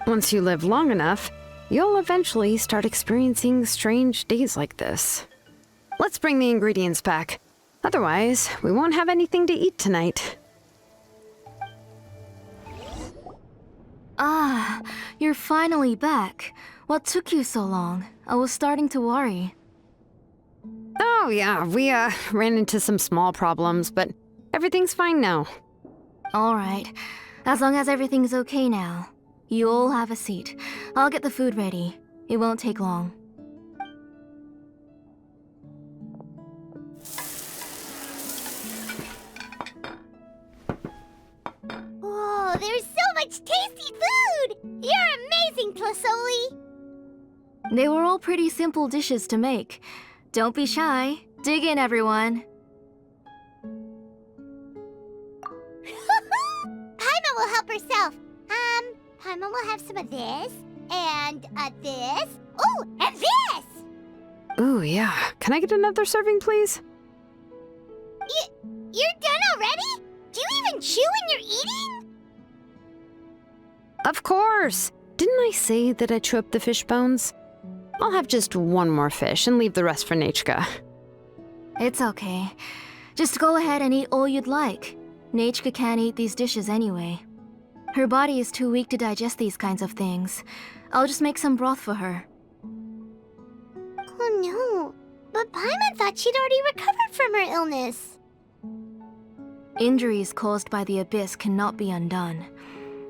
Speaker 6: Once you live long enough, you'll eventually start experiencing strange days like this. Let's bring the ingredients back. Otherwise, we won't have anything to eat tonight.
Speaker 5: Ah, you're finally back. What took you so long? I was starting to worry.
Speaker 6: Oh yeah, we ran into some small problems, but everything's fine now.
Speaker 5: All right. As long as everything's okay now. You all have a seat. I'll get the food ready. It won't take long.
Speaker 1: Whoa, there's so much tasty food! You're amazing, Tlasoli!
Speaker 5: They were all pretty simple dishes to make. Don't be shy. Dig in, everyone.
Speaker 1: Paimon will help herself. Paimon will have some of this, and this. Oh, and this!
Speaker 6: Ooh, yeah. Can I get another serving, please?
Speaker 1: You're done already? Do you even chew when you're eating?
Speaker 6: Of course! Didn't I say that I chew up the fish bones? I'll have just one more fish and leave the rest for Nechka.
Speaker 5: It's okay. Just go ahead and eat all you'd like. Nechka can't eat these dishes anyway. Her body is too weak to digest these kinds of things. I'll just make some broth for her.
Speaker 1: Oh no, but Paimon thought she'd already recovered from her illness.
Speaker 5: Injuries caused by the abyss cannot be undone.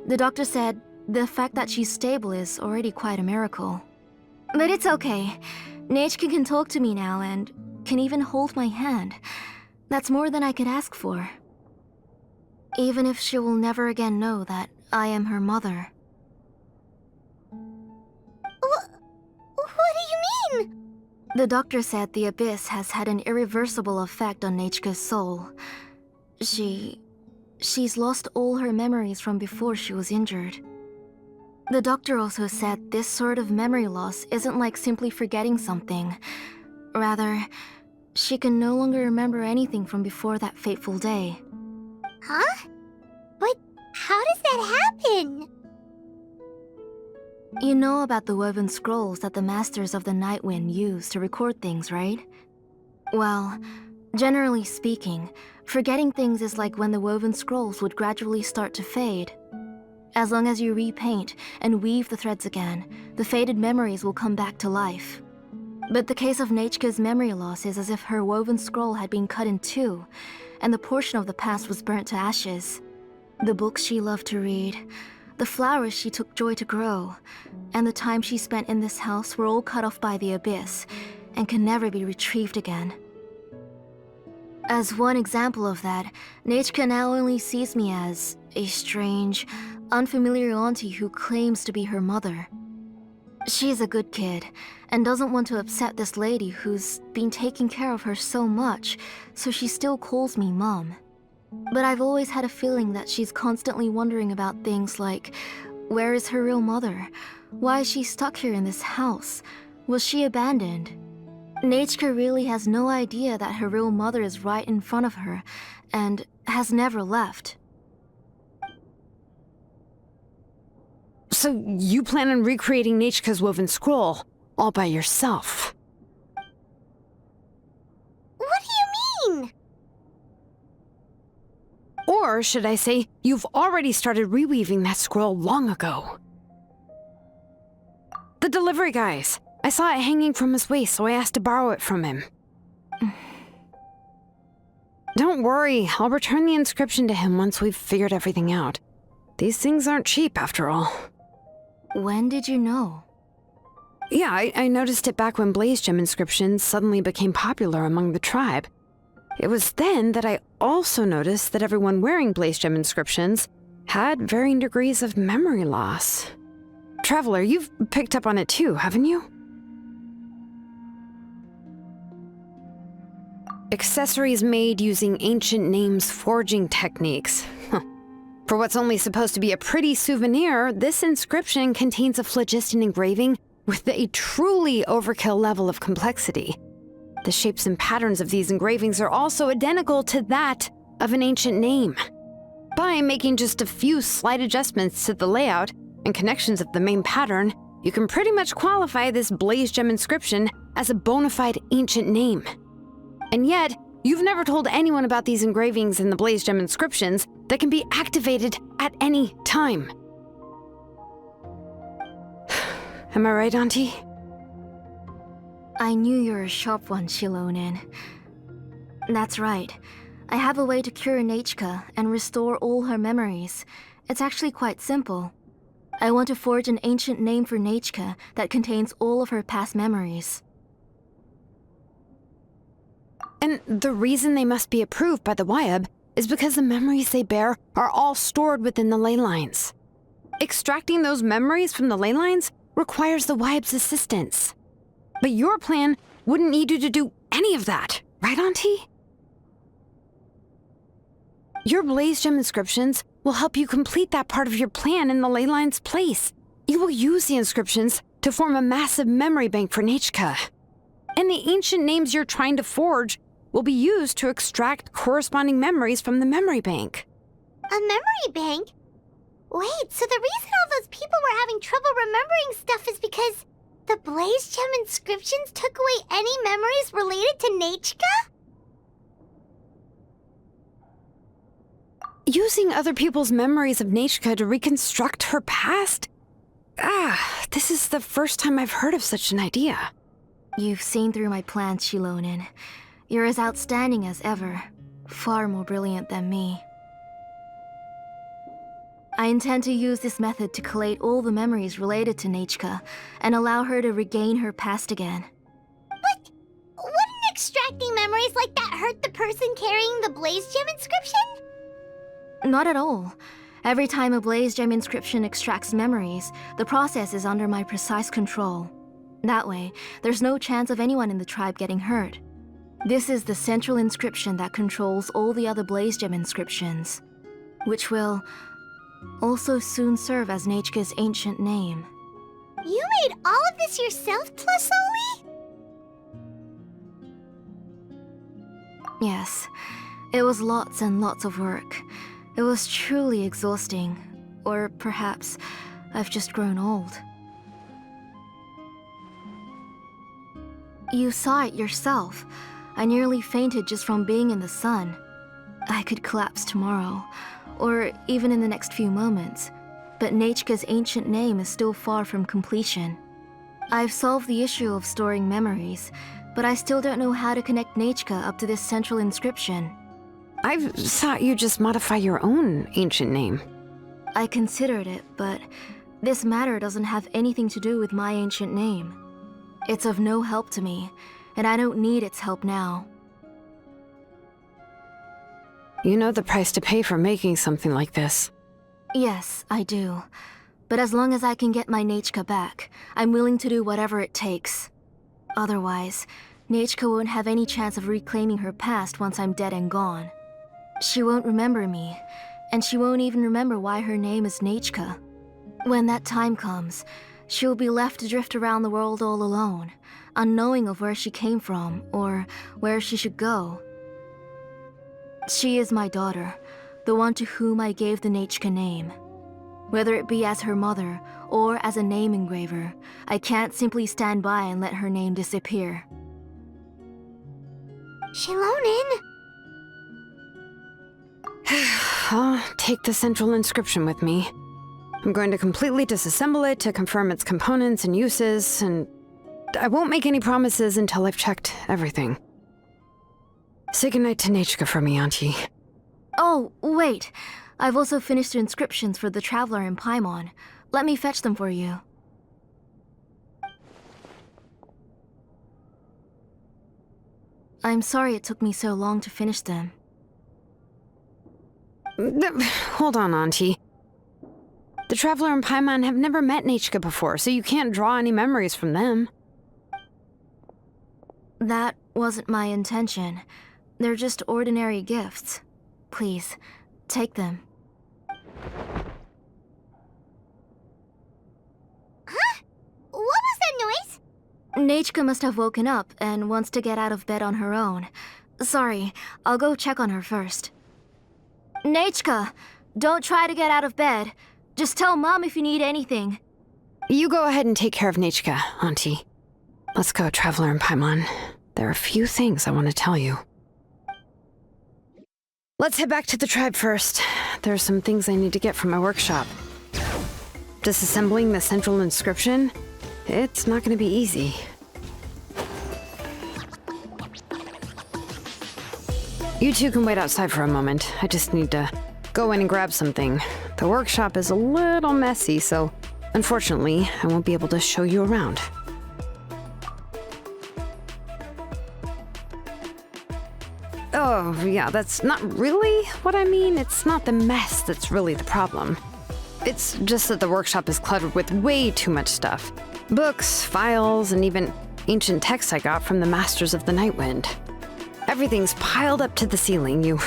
Speaker 5: The doctor said the fact that she's stable is already quite a miracle. But it's okay. Nechka can talk to me now and can even hold my hand. That's more than I could ask for. Even if she will never again know that I am her mother.
Speaker 1: What do you mean?
Speaker 5: The doctor said the abyss has had an irreversible effect on Nechka's soul. She's lost all her memories from before she was injured. The doctor also said this sort of memory loss isn't like simply forgetting something. Rather, she can no longer remember anything from before that fateful day.
Speaker 1: Huh? But how does that happen?
Speaker 5: You know about the woven scrolls that the Masters of the Night Wind use to record things, right? Well, generally speaking, forgetting things is like when the woven scrolls would gradually start to fade. As long as you repaint and weave the threads again, the faded memories will come back to life. But the case of Nechka's memory loss is as if her woven scroll had been cut in two, and the portion of the past was burnt to ashes. The books she loved to read, the flowers she took joy to grow, and the time she spent in this house were all cut off by the abyss and can never be retrieved again. As one example of that, Nechka now only sees me as a strange, unfamiliar auntie who claims to be her mother. She's a good kid and doesn't want to upset this lady who's been taking care of her so much, so she still calls me Mom. But I've always had a feeling that she's constantly wondering about things like, where is her real mother? Why is she stuck here in this house? Was she abandoned? Nechka really has no idea that her real mother is right in front of her and has never left.
Speaker 6: So you plan on recreating Nechka's woven scroll all by yourself?
Speaker 1: What do you mean?
Speaker 6: Or should I say, you've already started reweaving that scroll long ago. The delivery guys. I saw it hanging from his waist, so I asked to borrow it from him. Don't worry, I'll return the inscription to him once we've figured everything out. These things aren't cheap, after all.
Speaker 5: When did you know?
Speaker 6: Yeah, I noticed it back when blaze gem inscriptions suddenly became popular among the tribe. It was then that I also noticed that everyone wearing blaze gem inscriptions had varying degrees of memory loss. Traveler, you've picked up on it too, haven't you? Accessories made using ancient names forging techniques. For what's only supposed to be a pretty souvenir, this inscription contains a phlogiston engraving with a truly overkill level of complexity. The shapes and patterns of these engravings are also identical to that of an ancient name. By making just a few slight adjustments to the layout and connections of the main pattern, you can pretty much qualify this blaze gem inscription as a bona fide ancient name. And yet, you've never told anyone about these engravings in the blaze gem inscriptions that can be activated at any time. Am I right, Auntie?
Speaker 5: I knew you're a sharp one, Shilonen. That's right. I have a way to cure Nechka and restore all her memories. It's actually quite simple. I want to forge an ancient name for Nechka that contains all of her past memories.
Speaker 6: And the reason they must be approved by the Wyab is because the memories they bear are all stored within the ley lines. Extracting those memories from the ley lines requires the Wyb's assistance. But your plan wouldn't need you to do any of that, right, Auntie? Your Blaze Gem inscriptions will help you complete that part of your plan in the ley line's place. You will use the inscriptions to form a massive memory bank for Nechka. And the ancient names you're trying to forge will be used to extract corresponding memories from the memory bank.
Speaker 1: A memory bank? Wait, so the reason all those people were having trouble remembering stuff is because the Blaze Gem inscriptions took away any memories related to Nechka?
Speaker 6: Using other people's memories of Nechka to reconstruct her past? This is the first time I've heard of such an idea.
Speaker 5: You've seen through my plans, Shilonen. You're as outstanding as ever. Far more brilliant than me. I intend to use this method to collate all the memories related to Nechka and allow her to regain her past again.
Speaker 1: But wouldn't extracting memories like that hurt the person carrying the Blaze Gem inscription?
Speaker 5: Not at all. Every time a Blaze Gem inscription extracts memories, the process is under my precise control. That way, there's no chance of anyone in the tribe getting hurt. This is the central inscription that controls all the other Blaze Gem inscriptions, which will also soon serve as Nechka's ancient name.
Speaker 1: You made all of this yourself, Tlasoli?
Speaker 5: Yes, it was lots and lots of work. It was truly exhausting. Or perhaps I've just grown old. You saw it yourself. I nearly fainted just from being in the sun. I could collapse tomorrow, or even in the next few moments. But Nechka's ancient name is still far from completion. I've solved the issue of storing memories, but I still don't know how to connect Nechka up to this central inscription.
Speaker 6: I thought you just modify your own ancient name.
Speaker 5: I considered it, but this matter doesn't have anything to do with my ancient name. It's of no help to me, and I don't need its help now.
Speaker 6: You know the price to pay for making something like this.
Speaker 5: Yes, I do. But as long as I can get my Nechka back, I'm willing to do whatever it takes. Otherwise, Nechka won't have any chance of reclaiming her past once I'm dead and gone. She won't remember me, and she won't even remember why her name is Nechka. When that time comes, she'll be left to drift around the world all alone, unknowing of where she came from or where she should go. She is my daughter, the one to whom I gave the Nechka name. Whether it be as her mother or as a name engraver, I can't simply stand by and let her name disappear.
Speaker 1: Shilonen!
Speaker 6: I'll take the central inscription with me. I'm going to completely disassemble it to confirm its components and uses, and I won't make any promises until I've checked everything. Say goodnight to Nechka for me, Auntie.
Speaker 5: Oh, wait. I've also finished the inscriptions for the Traveler in Paimon. Let me fetch them for you. I'm sorry it took me so long to finish them.
Speaker 6: Hold on, Auntie. The Traveler and Paimon have never met Nechka before, so you can't draw any memories from them.
Speaker 5: That wasn't my intention. They're just ordinary gifts. Please, take them.
Speaker 1: Huh? What was that noise?
Speaker 5: Nechka must have woken up and wants to get out of bed on her own. Sorry, I'll go check on her first. Nechka, don't try to get out of bed. Just tell Mom if you need anything.
Speaker 6: You go ahead and take care of Nechka, Auntie. Let's go, Traveler and Paimon. There are a few things I want to tell you. Let's head back to the tribe first. There are some things I need to get from my workshop. Disassembling the central inscription? It's not going to be easy. You two can wait outside for a moment. I just need to go in and grab something. The workshop is a little messy, so unfortunately, I won't be able to show you around. Oh, yeah, that's not really what I mean. It's not the mess that's really the problem. It's just that the workshop is cluttered with way too much stuff. Books, files, and even ancient texts I got from the Masters of the Nightwind. Everything's piled up to the ceiling. You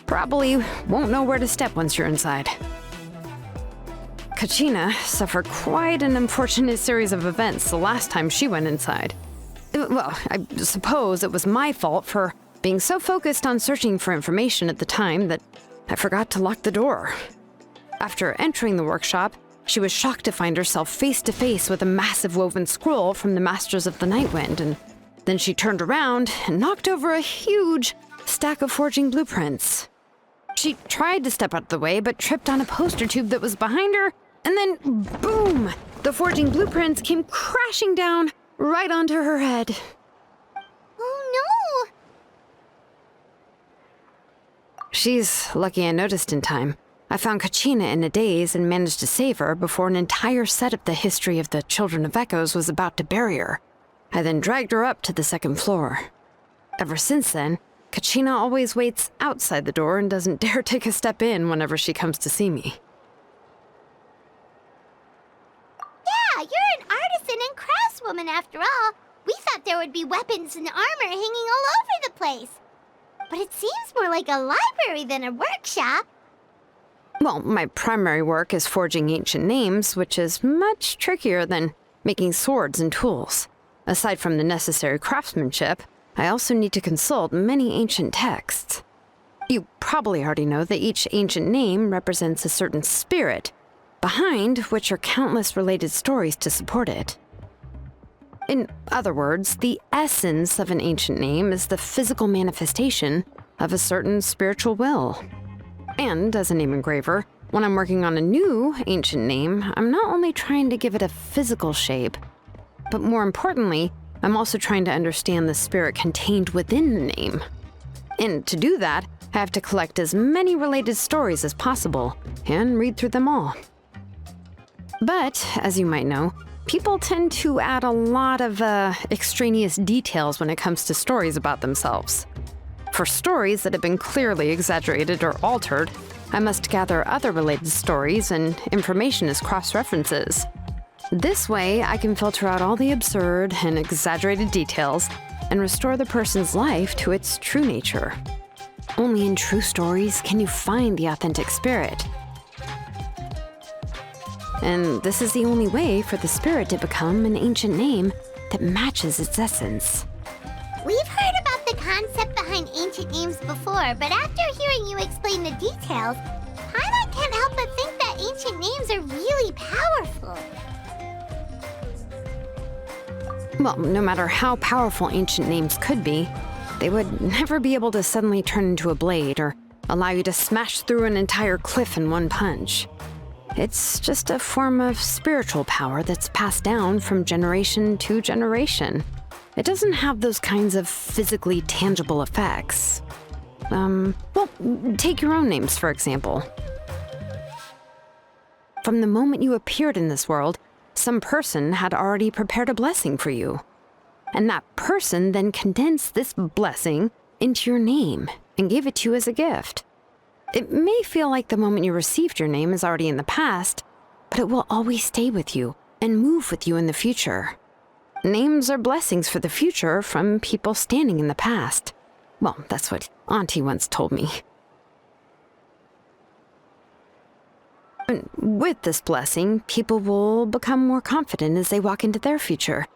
Speaker 6: probably won't know where to step once you're inside. Kachina suffered quite an unfortunate series of events the last time she went inside. Well, I suppose it was my fault for being so focused on searching for information at the time that I forgot to lock the door. After entering the workshop, she was shocked to find herself face to face with a massive woven scroll from the Masters of the Nightwind, and then she turned around and knocked over a huge stack of forging blueprints. She tried to step out of the way, but tripped on a poster tube that was behind her, and then boom! The forging blueprints came crashing down right onto her head.
Speaker 1: Oh no!
Speaker 6: She's lucky I noticed in time. I found Kachina in a daze and managed to save her before an entire set of the history of the Children of Echoes was about to bury her. I then dragged her up to the second floor. Ever since then, Kachina always waits outside the door and doesn't dare take a step in whenever she comes to see me.
Speaker 1: Yeah, you're an artisan and craftswoman after all. We thought there would be weapons and armor hanging all over the place. But it seems more like a library than a workshop.
Speaker 6: Well, my primary work is forging ancient names, which is much trickier than making swords and tools. Aside from the necessary craftsmanship, I also need to consult many ancient texts. You probably already know that each ancient name represents a certain spirit, behind which are countless related stories to support it. In other words, the essence of an ancient name is the physical manifestation of a certain spiritual will. And as a name engraver, when I'm working on a new ancient name, I'm not only trying to give it a physical shape, but more importantly, I'm also trying to understand the spirit contained within the name. And to do that, I have to collect as many related stories as possible and read through them all. But, as you might know, people tend to add a lot of extraneous details when it comes to stories about themselves. For stories that have been clearly exaggerated or altered, I must gather other related stories and information as cross-references. This way, I can filter out all the absurd and exaggerated details and restore the person's life to its true nature. Only in true stories can you find the authentic spirit. And this is the only way for the spirit to become an ancient name that matches its essence.
Speaker 1: We've heard about the concept behind ancient names before, but after hearing you explain the details, Paimon can't help but think that ancient names are really powerful.
Speaker 6: Well, no matter how powerful ancient names could be, they would never be able to suddenly turn into a blade or allow you to smash through an entire cliff in one punch. It's just a form of spiritual power that's passed down from generation to generation. It doesn't have those kinds of physically tangible effects. Well, take your own names, for example. From the moment you appeared in this world, some person had already prepared a blessing for you. And that person then condensed this blessing into your name and gave it to you as a gift. It may feel like the moment you received your name is already in the past, but it will always stay with you and move with you in the future. Names are blessings for the future from people standing in the past. Well, that's what Auntie once told me. And with this blessing, people will become more confident as they walk into their future.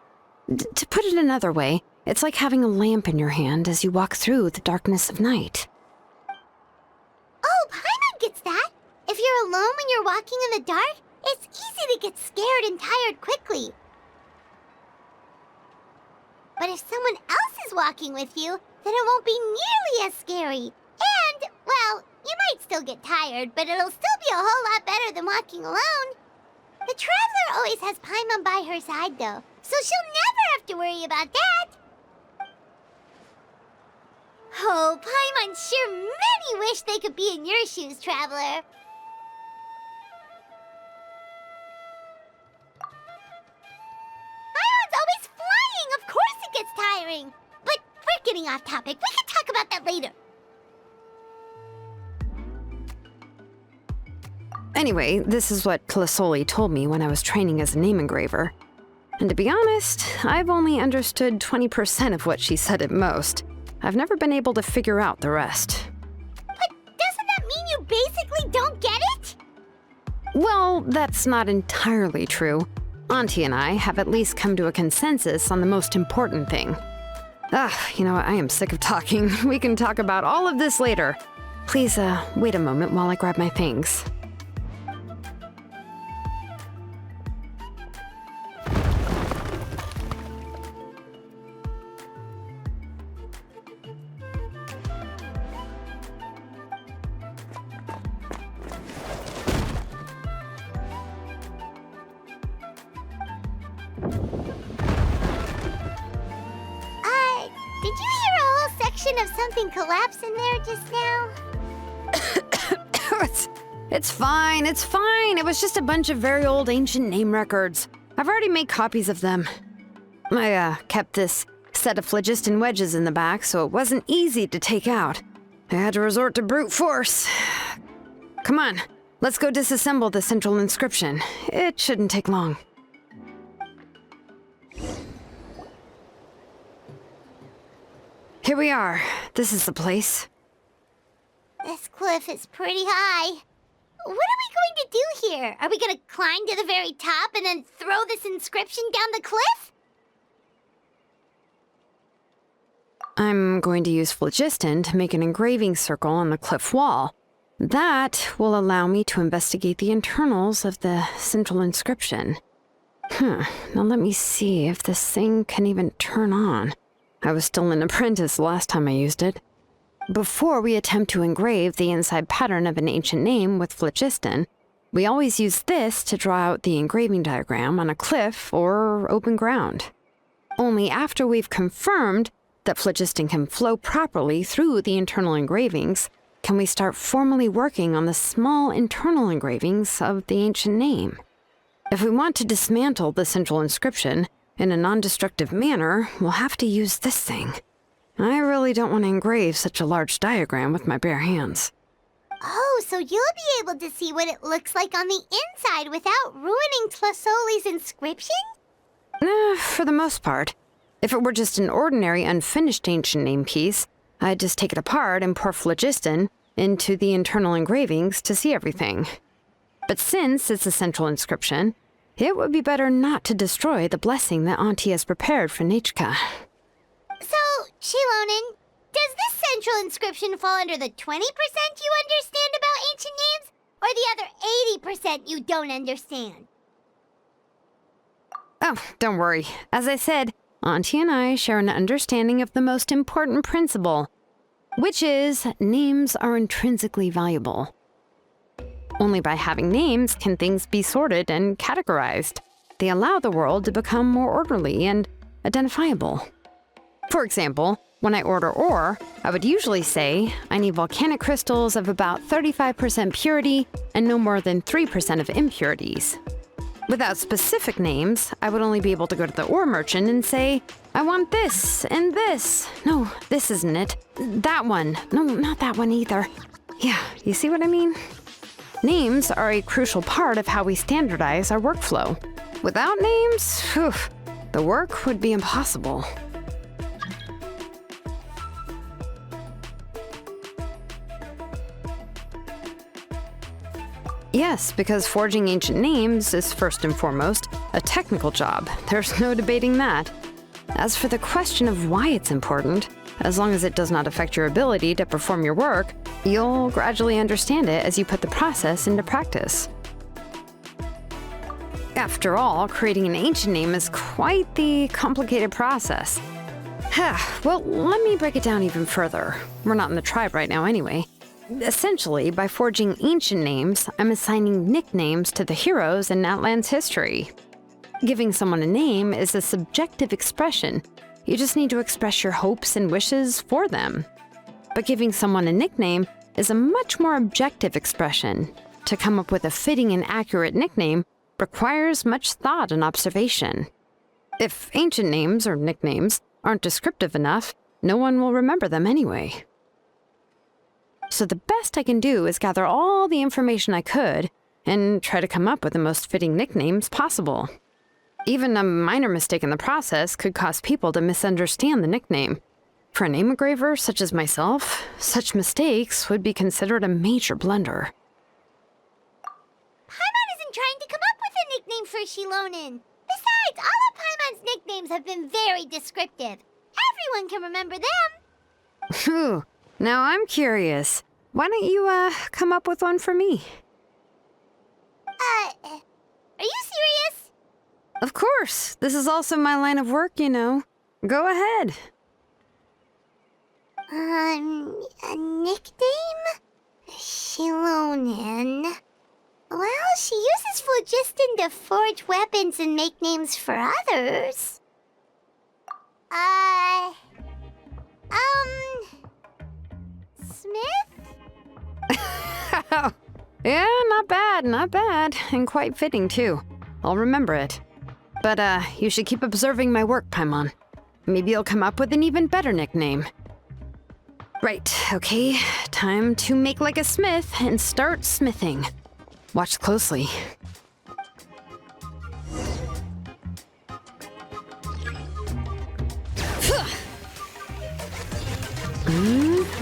Speaker 6: To put it another way, it's like having a lamp in your hand as you walk through the darkness of night.
Speaker 1: Oh, Paimon gets that. If you're alone when you're walking in the dark, it's easy to get scared and tired quickly. But if someone else is walking with you, then it won't be nearly as scary. And, well, you might still get tired, but it'll still be a whole lot better than walking alone. The traveler always has Paimon by her side, though, so she'll never have to worry about that. Oh, Paimon sure many wish they could be in your shoes, traveler. Paimon's always flying. Of course it gets tiring. But we're getting off topic. We can talk about that later.
Speaker 6: Anyway, this is what Plasoli told me when I was training as a name engraver. And to be honest, I've only understood 20% of what she said at most. I've never been able to figure out the rest.
Speaker 1: But doesn't that mean you basically don't get it?
Speaker 6: Well, that's not entirely true. Auntie and I have at least come to a consensus on the most important thing. You know what? I am sick of talking. We can talk about all of this later. Please, wait a moment while I grab my things.
Speaker 1: Did you hear a whole section of something collapse in there just now?
Speaker 6: It's fine, it's fine. It was just a bunch of very old ancient name records. I've already made copies of them. I kept this set of phlogiston wedges in the back, so it wasn't easy to take out. I had to resort to brute force. Come on, let's go disassemble the central inscription. It shouldn't take long. Here we are. This is the place.
Speaker 1: This cliff is pretty high. What are we going to do here? Are we going to climb to the very top and then throw this inscription down the cliff?
Speaker 6: I'm going to use phlogiston to make an engraving circle on the cliff wall. That will allow me to investigate the internals of the central inscription. Now let me see if this thing can even turn on. I was still an apprentice last time I used it. Before we attempt to engrave the inside pattern of an ancient name with phlogiston, we always use this to draw out the engraving diagram on a cliff or open ground. Only after we've confirmed that phlogiston can flow properly through the internal engravings can we start formally working on the small internal engravings of the ancient name. If we want to dismantle the central inscription in a non-destructive manner, we'll have to use this thing. I really don't want to engrave such a large diagram with my bare hands.
Speaker 1: Oh, so you'll be able to see what it looks like on the inside without ruining Tlasoli's inscription?
Speaker 6: For the most part. If it were just an ordinary unfinished ancient name piece, I'd just take it apart and pour phlogiston into the internal engravings to see everything. But since it's a central inscription, it would be better not to destroy the blessing that Auntie has prepared for Nechka.
Speaker 1: So, Shilonen, does this central inscription fall under the 20% you understand about ancient names, or the other 80% you don't understand?
Speaker 6: Oh, don't worry. As I said, Auntie and I share an understanding of the most important principle, which is names are intrinsically valuable. Only by having names can things be sorted and categorized. They allow the world to become more orderly and identifiable. For example, when I order ore, I would usually say I need volcanic crystals of about 35% purity and no more than 3% of impurities. Without specific names, I would only be able to go to the ore merchant and say, I want this and this. No, this isn't it. That one. No, not that one either. Yeah, you see what I mean? Names are a crucial part of how we standardize our workflow. Without names, the work would be impossible. Yes, because forging ancient names is first and foremost a technical job. There's no debating that. As for the question of why it's important, as long as it does not affect your ability to perform your work, you'll gradually understand it as you put the process into practice. After all, creating an ancient name is quite the complicated process. Well, let me break it down even further. We're not in the tribe right now anyway. Essentially, by forging ancient names, I'm assigning nicknames to the heroes in Natlan's history. Giving someone a name is a subjective expression. You just need to express your hopes and wishes for them. But giving someone a nickname is a much more objective expression. To come up with a fitting and accurate nickname requires much thought and observation. If ancient names or nicknames aren't descriptive enough, no one will remember them anyway. So the best I can do is gather all the information I could and try to come up with the most fitting nicknames possible. Even a minor mistake in the process could cause people to misunderstand the nickname. For a name engraver such as myself, such mistakes would be considered a major blunder.
Speaker 1: Paimon isn't trying to come up with a nickname for Shilonen. Besides, all of Paimon's nicknames have been very descriptive. Everyone can remember them.
Speaker 6: Phew. Now I'm curious. Why don't you, come up with one for me?
Speaker 1: Are you serious?
Speaker 6: Of course. This is also my line of work, you know. Go ahead.
Speaker 1: A nickname? Shilonen. Well, she uses phlogiston to forge weapons and make names for others. Smith?
Speaker 6: Yeah, not bad, and quite fitting too. I'll remember it. But, you should keep observing my work, Paimon. Maybe you'll come up with an even better nickname. Right, okay, time to make like a smith and start smithing. Watch closely.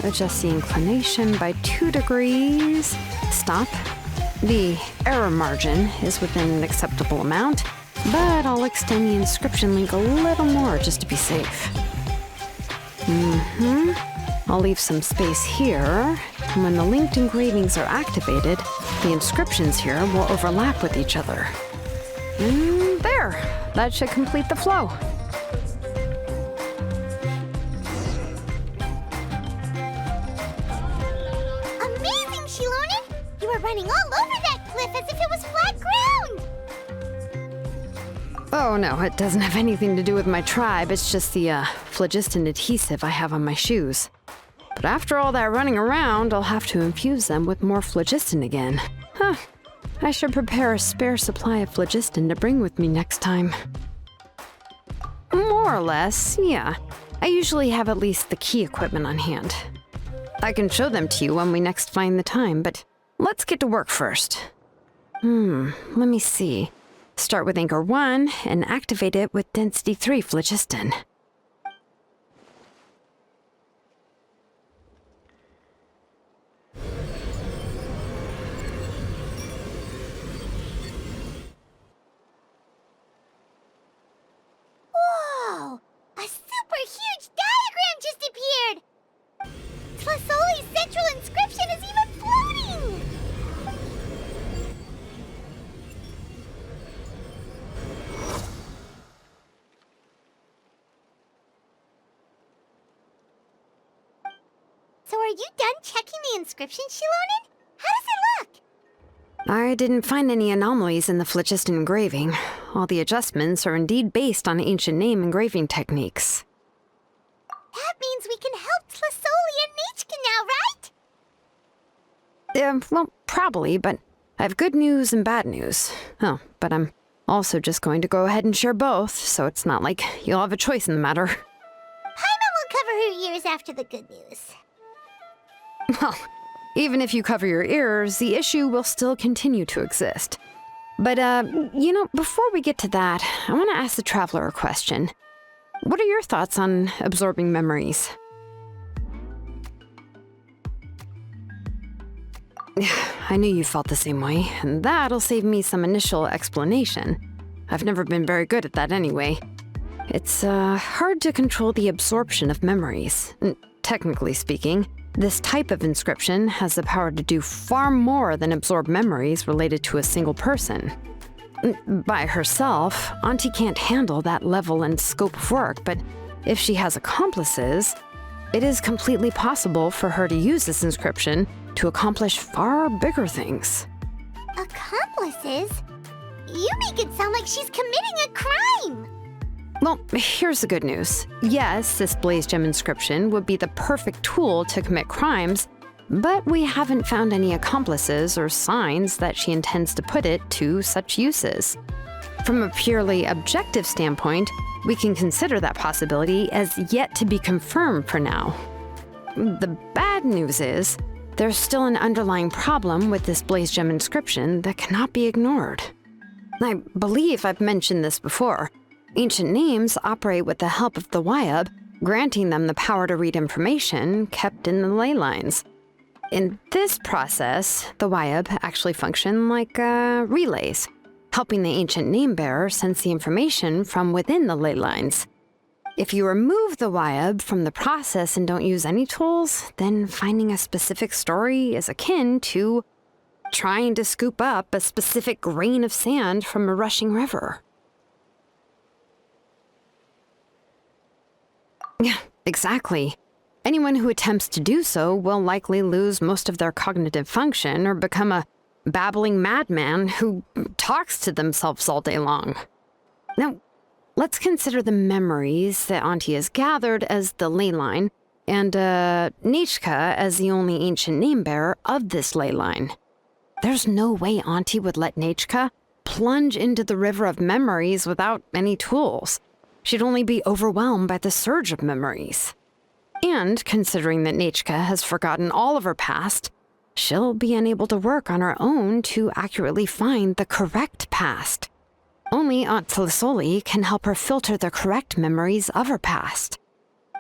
Speaker 6: Adjust the inclination by 2 degrees. Stop. The error margin is within an acceptable amount, but I'll extend the inscription link a little more just to be safe. I'll leave some space here. And when the linked engravings are activated, the inscriptions here will overlap with each other. There! That should complete the flow.
Speaker 1: Amazing, Shilonen! You were running all over that cliff as if it was flat ground!
Speaker 6: Oh no, it doesn't have anything to do with my tribe. It's just the, phlogiston adhesive I have on my shoes. But after all that running around, I'll have to infuse them with more phlogiston again. Huh. I should prepare a spare supply of phlogiston to bring with me next time. More or less, yeah. I usually have at least the key equipment on hand. I can show them to you when we next find the time, but let's get to work first. Let me see. Start with Anchor 1 and activate it with Density 3 phlogiston.
Speaker 1: Whoa! A super huge diagram just appeared! Tlasoli's central inscription is even floating! So are you done checking the inscription, Shilonen? How does it look?
Speaker 6: I didn't find any anomalies in the phlogiston engraving. All the adjustments are indeed based on ancient name engraving techniques.
Speaker 1: That means we can help Tlasoli and Nechka now, right?
Speaker 6: Well, probably, but I have good news and bad news. Oh, but I'm also just going to go ahead and share both, so it's not like you'll have a choice in the matter.
Speaker 1: Paimon will cover her ears after the good news.
Speaker 6: Well, even if you cover your ears, the issue will still continue to exist. But, before we get to that, I want to ask the traveler a question. What are your thoughts on absorbing memories? I knew you felt the same way, and that'll save me some initial explanation. I've never been very good at that anyway. It's, hard to control the absorption of memories. Technically speaking, this type of inscription has the power to do far more than absorb memories related to a single person. By herself, Auntie can't handle that level and scope of work, but if she has accomplices, it is completely possible for her to use this inscription to accomplish far bigger things.
Speaker 1: Accomplices? You make it sound like she's committing a crime!
Speaker 6: Well, here's the good news. Yes, this blaze gem inscription would be the perfect tool to commit crimes, but we haven't found any accomplices or signs that she intends to put it to such uses. From a purely objective standpoint, we can consider that possibility as yet to be confirmed for now. The bad news is, there's still an underlying problem with this blaze gem inscription that cannot be ignored. I believe I've mentioned this before. Ancient names operate with the help of the Wyab, granting them the power to read information kept in the ley lines. In this process, the Wyab actually function like relays, helping the ancient name bearer sense the information from within the ley lines. If you remove the Wyab from the process and don't use any tools, then finding a specific story is akin to trying to scoop up a specific grain of sand from a rushing river. Yeah, exactly. Anyone who attempts to do so will likely lose most of their cognitive function or become a babbling madman who talks to themselves all day long. Now, let's consider the memories that Auntie has gathered as the ley line, and Nechka as the only ancient name bearer of this ley line. There's no way Auntie would let Nechka plunge into the river of memories without any tools. She'd only be overwhelmed by the surge of memories. And considering that Nechka has forgotten all of her past, she'll be unable to work on her own to accurately find the correct past. Only Aunt Tlisoli can help her filter the correct memories of her past.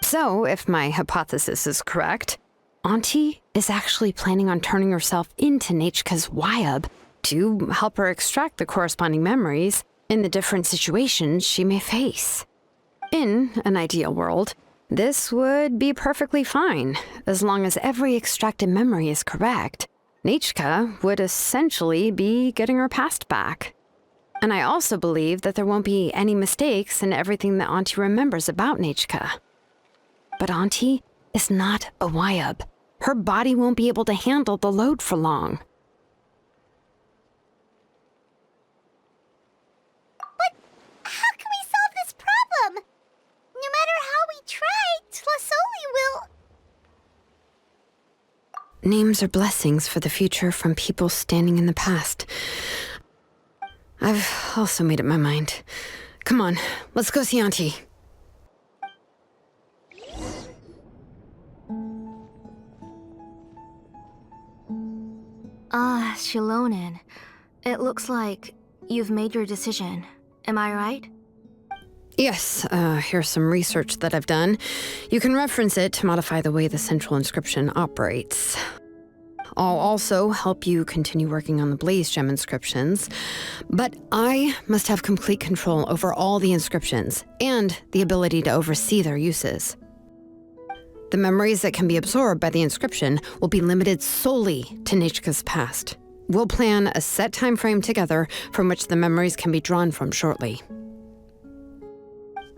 Speaker 6: So, if my hypothesis is correct, Auntie is actually planning on turning herself into Nechka's Wyab to help her extract the corresponding memories in the different situations she may face. In an ideal world, this would be perfectly fine, as long as every extracted memory is correct. Nechka would essentially be getting her past back. And I also believe that there won't be any mistakes in everything that Auntie remembers about Nechka. But Auntie is not a Wyab. Her body won't be able to handle the load for long.
Speaker 1: But how can we solve this problem? No matter how we try, Tlisoli will...
Speaker 6: Names are blessings for the future from people standing in the past. I've also made up my mind. Come on, let's go see Auntie.
Speaker 5: Ah, Shilonen. It looks like you've made your decision. Am I right?
Speaker 6: Yes, here's some research that I've done. You can reference it to modify the way the central inscription operates. I'll also help you continue working on the blaze gem inscriptions, but I must have complete control over all the inscriptions and the ability to oversee their uses. The memories that can be absorbed by the inscription will be limited solely to Nechka's past. We'll plan a set time frame together from which the memories can be drawn from shortly.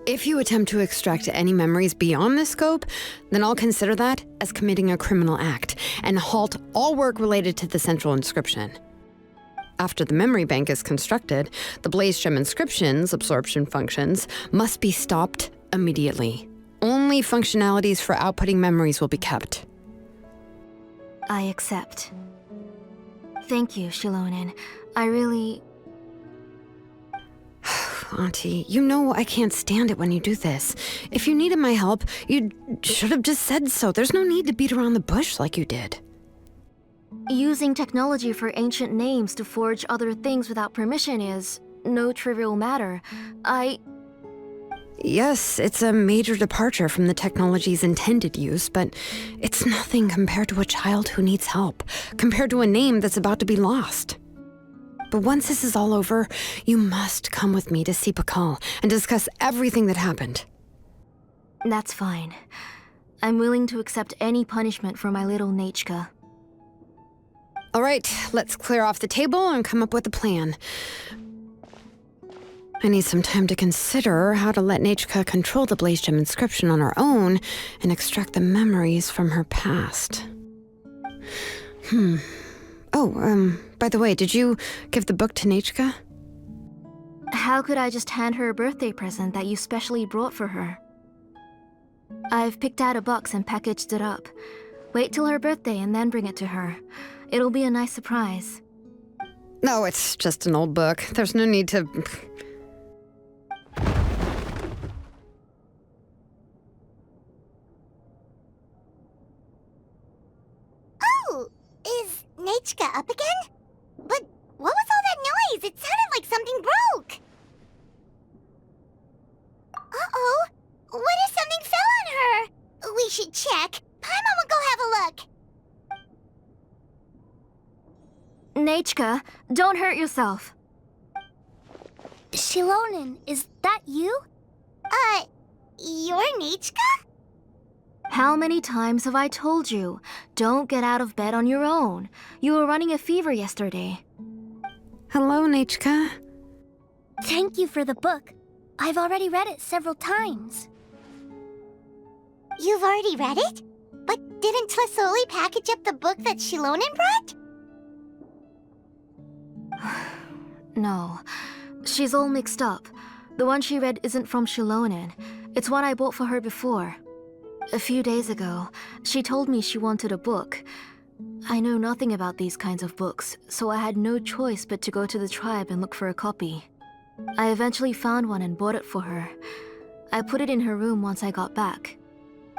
Speaker 6: If you attempt to extract any memories beyond this scope, then I'll consider that as committing a criminal act and halt all work related to the central inscription. After the memory bank is constructed, the blaze gem inscription's absorption functions must be stopped immediately. Only functionalities for outputting memories will be kept.
Speaker 5: I accept. Thank you, Shilonen. I really...
Speaker 6: Auntie, you know I can't stand it when you do this. If you needed my help, you should have just said so. There's no need to beat around the bush like you did.
Speaker 5: Using technology for ancient names to forge other things without permission is no trivial matter.
Speaker 6: Yes, it's a major departure from the technology's intended use, but it's nothing compared to a child who needs help, compared to a name that's about to be lost. But once this is all over, you must come with me to see Pakal and discuss everything that happened.
Speaker 5: That's fine. I'm willing to accept any punishment for my little Nechka.
Speaker 6: All right, let's clear off the table and come up with a plan. I need some time to consider how to let Nechka control the blaze gem inscription on her own and extract the memories from her past. Oh, by the way, did you give the book to Nechka?
Speaker 5: How could I just hand her a birthday present that you specially brought for her? I've picked out a box and packaged it up. Wait till her birthday and then bring it to her. It'll be a nice surprise.
Speaker 6: No, it's just an old book. There's no need to...
Speaker 1: Oh, Nechka up again? But what was all that noise? It sounded like something broke. Uh-oh. What if something fell on her? We should check. Paimon will go have a look.
Speaker 5: Nechka, don't hurt yourself.
Speaker 1: Shilonen, is that you? You're Nechka?
Speaker 5: How many times have I told you? Don't get out of bed on your own. You were running a fever yesterday.
Speaker 6: Hello, Nechka.
Speaker 1: Thank you for the book. I've already read it several times. You've already read it? But didn't Tlasoli package up the book that Shilonen brought?
Speaker 5: No, she's all mixed up. The one she read isn't from Shilonen. It's one I bought for her before. A few days ago, she told me she wanted a book. I know nothing about these kinds of books, so I had no choice but to go to the tribe and look for a copy. I eventually found one and bought it for her. I put it in her room once I got back.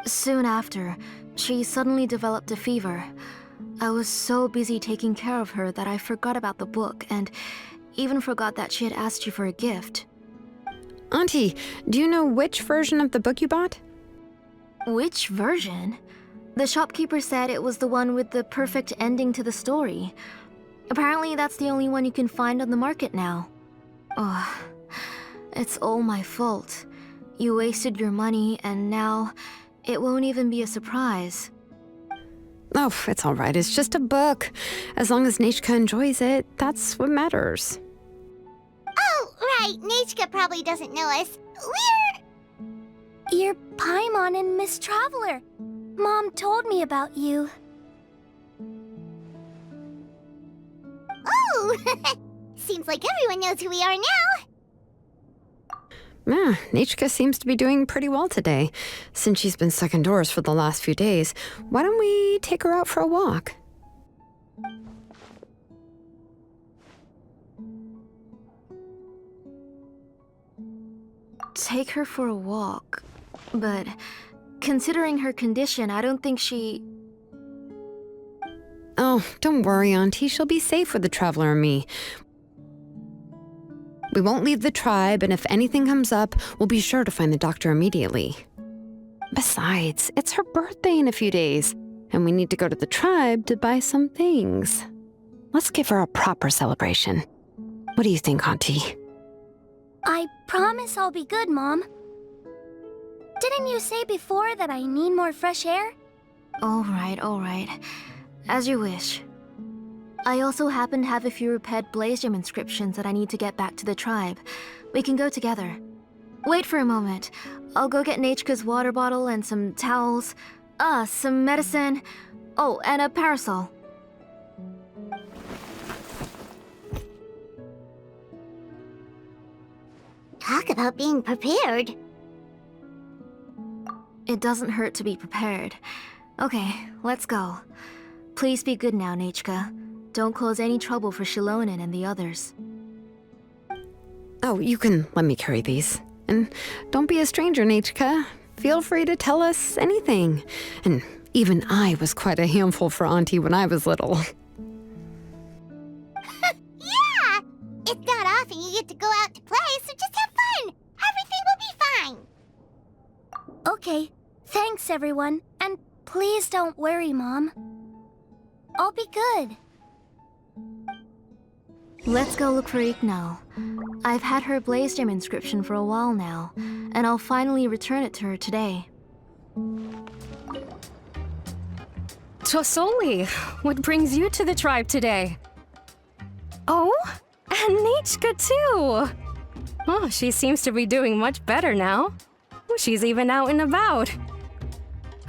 Speaker 5: Soon after, she suddenly developed a fever. I was so busy taking care of her that I forgot about the book and even forgot that she had asked you for a gift.
Speaker 6: Auntie, do you know which version of the book you bought?
Speaker 5: Which version? The shopkeeper said it was the one with the perfect ending to the story. Apparently that's the only one you can find on the market now. Oh, it's all my fault. You wasted your money and now it won't even be a surprise.
Speaker 6: Oh, it's all right. It's just a book. As long as Nechka enjoys it, that's what matters.
Speaker 1: Oh, right. Nechka probably doesn't know us. You're Paimon and Miss Traveler. Mom told me about you. Oh! Seems like everyone knows who we are now.
Speaker 6: Yeah, Nechka seems to be doing pretty well today. Since she's been stuck indoors for the last few days, why don't we take her out for a walk?
Speaker 5: Take her for a walk. But considering her condition, I don't think she...
Speaker 6: Oh, don't worry, Auntie. She'll be safe with the Traveler and me. We won't leave the tribe, and if anything comes up, we'll be sure to find the doctor immediately. Besides, it's her birthday in a few days, and we need to go to the tribe to buy some things. Let's give her a proper celebration. What do you think, Auntie?
Speaker 1: I promise I'll be good, Mom. Didn't you say before that I need more fresh air?
Speaker 5: All right. As you wish. I also happen to have a few repaired Blaze Gem inscriptions that I need to get back to the tribe. We can go together. Wait for a moment. I'll go get Nechka's water bottle and some towels. Some medicine. Oh, and a parasol.
Speaker 1: Talk about being prepared.
Speaker 5: It doesn't hurt to be prepared. Okay, let's go. Please be good now, Nechka. Don't cause any trouble for Shilonen and the others.
Speaker 6: Oh, you can let me carry these. And don't be a stranger, Nechka. Feel free to tell us anything. And even I was quite a handful for Auntie when I was little.
Speaker 1: Yeah! It's not often you get to go out to play, so just have fun! Everything will be fine! Okay, thanks everyone. And please don't worry, Mom. I'll be good.
Speaker 5: Let's go look for Ignal. I've had her Blaze Gem inscription for a while now, and I'll finally return it to her today.
Speaker 4: Tosoli, what brings you to the tribe today? Oh, and Nechka too! Oh, she seems to be doing much better now. She's even out and about.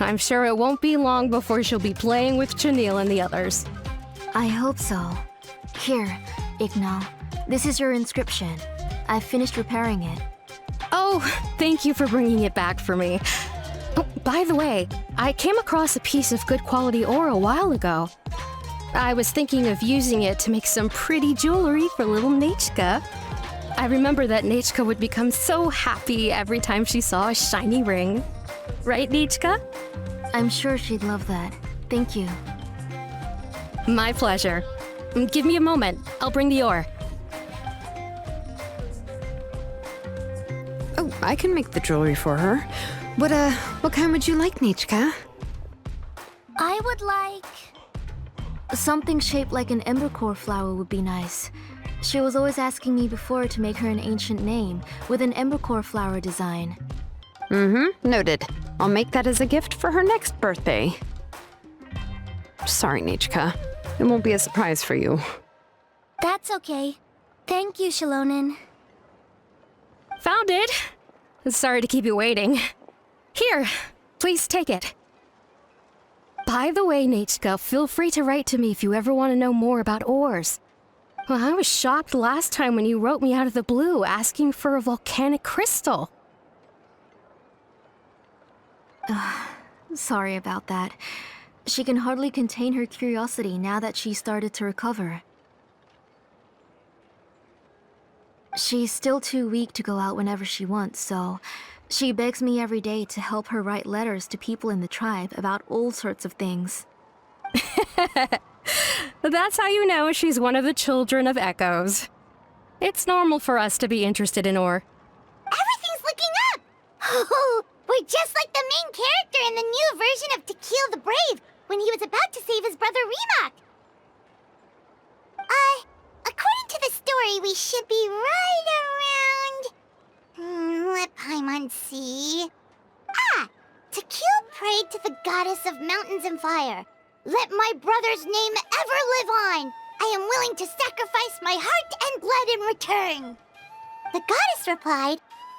Speaker 4: I'm sure it won't be long before she'll be playing with Chanil and the others.
Speaker 5: I hope so. Here, Ignal. This is your inscription. I've finished repairing it.
Speaker 4: Oh, thank you for bringing it back for me. Oh, by the way, I came across a piece of good quality ore a while ago. I was thinking of using it to make some pretty jewelry for little Nechka. I remember that Nechka would become so happy every time she saw a shiny ring. Right, Nechka?
Speaker 5: I'm sure she'd love that. Thank you.
Speaker 6: My pleasure. Give me a moment. I'll bring the ore. Oh, I can make the jewelry for her. What kind would you like, Nichka?
Speaker 1: I would like...
Speaker 8: Something shaped like an embercore flower would be nice. She was always asking me before to make her an ancient name with an embercore flower design.
Speaker 6: Noted. I'll make that as a gift for her next birthday. Sorry, Nichka. It won't be a surprise for you.
Speaker 1: That's okay. Thank you, Shilonen.
Speaker 6: Found it! Sorry to keep you waiting. Here, please take it. By the way, Nichka, feel free to write to me if you ever want to know more about ores. Well, I was shocked last time when you wrote me out of the blue asking for a volcanic crystal.
Speaker 8: Sorry about that. She can hardly contain her curiosity now that she started to recover. She's still too weak to go out whenever she wants, so she begs me every day to help her write letters to people in the tribe about all sorts of things.
Speaker 6: That's how you know she's one of the children of echoes. It's normal for us to be interested in ore.
Speaker 1: Everything's looking up! Oh, we're just like the main character in the new version of To Kill the Brave when he was about to save his brother Remak. According to the story, we should be right around... let Paimon see... To Kill prayed to the goddess of mountains and fire. Let my brother's name ever live on. I am willing to sacrifice my heart and blood in return. The goddess replied,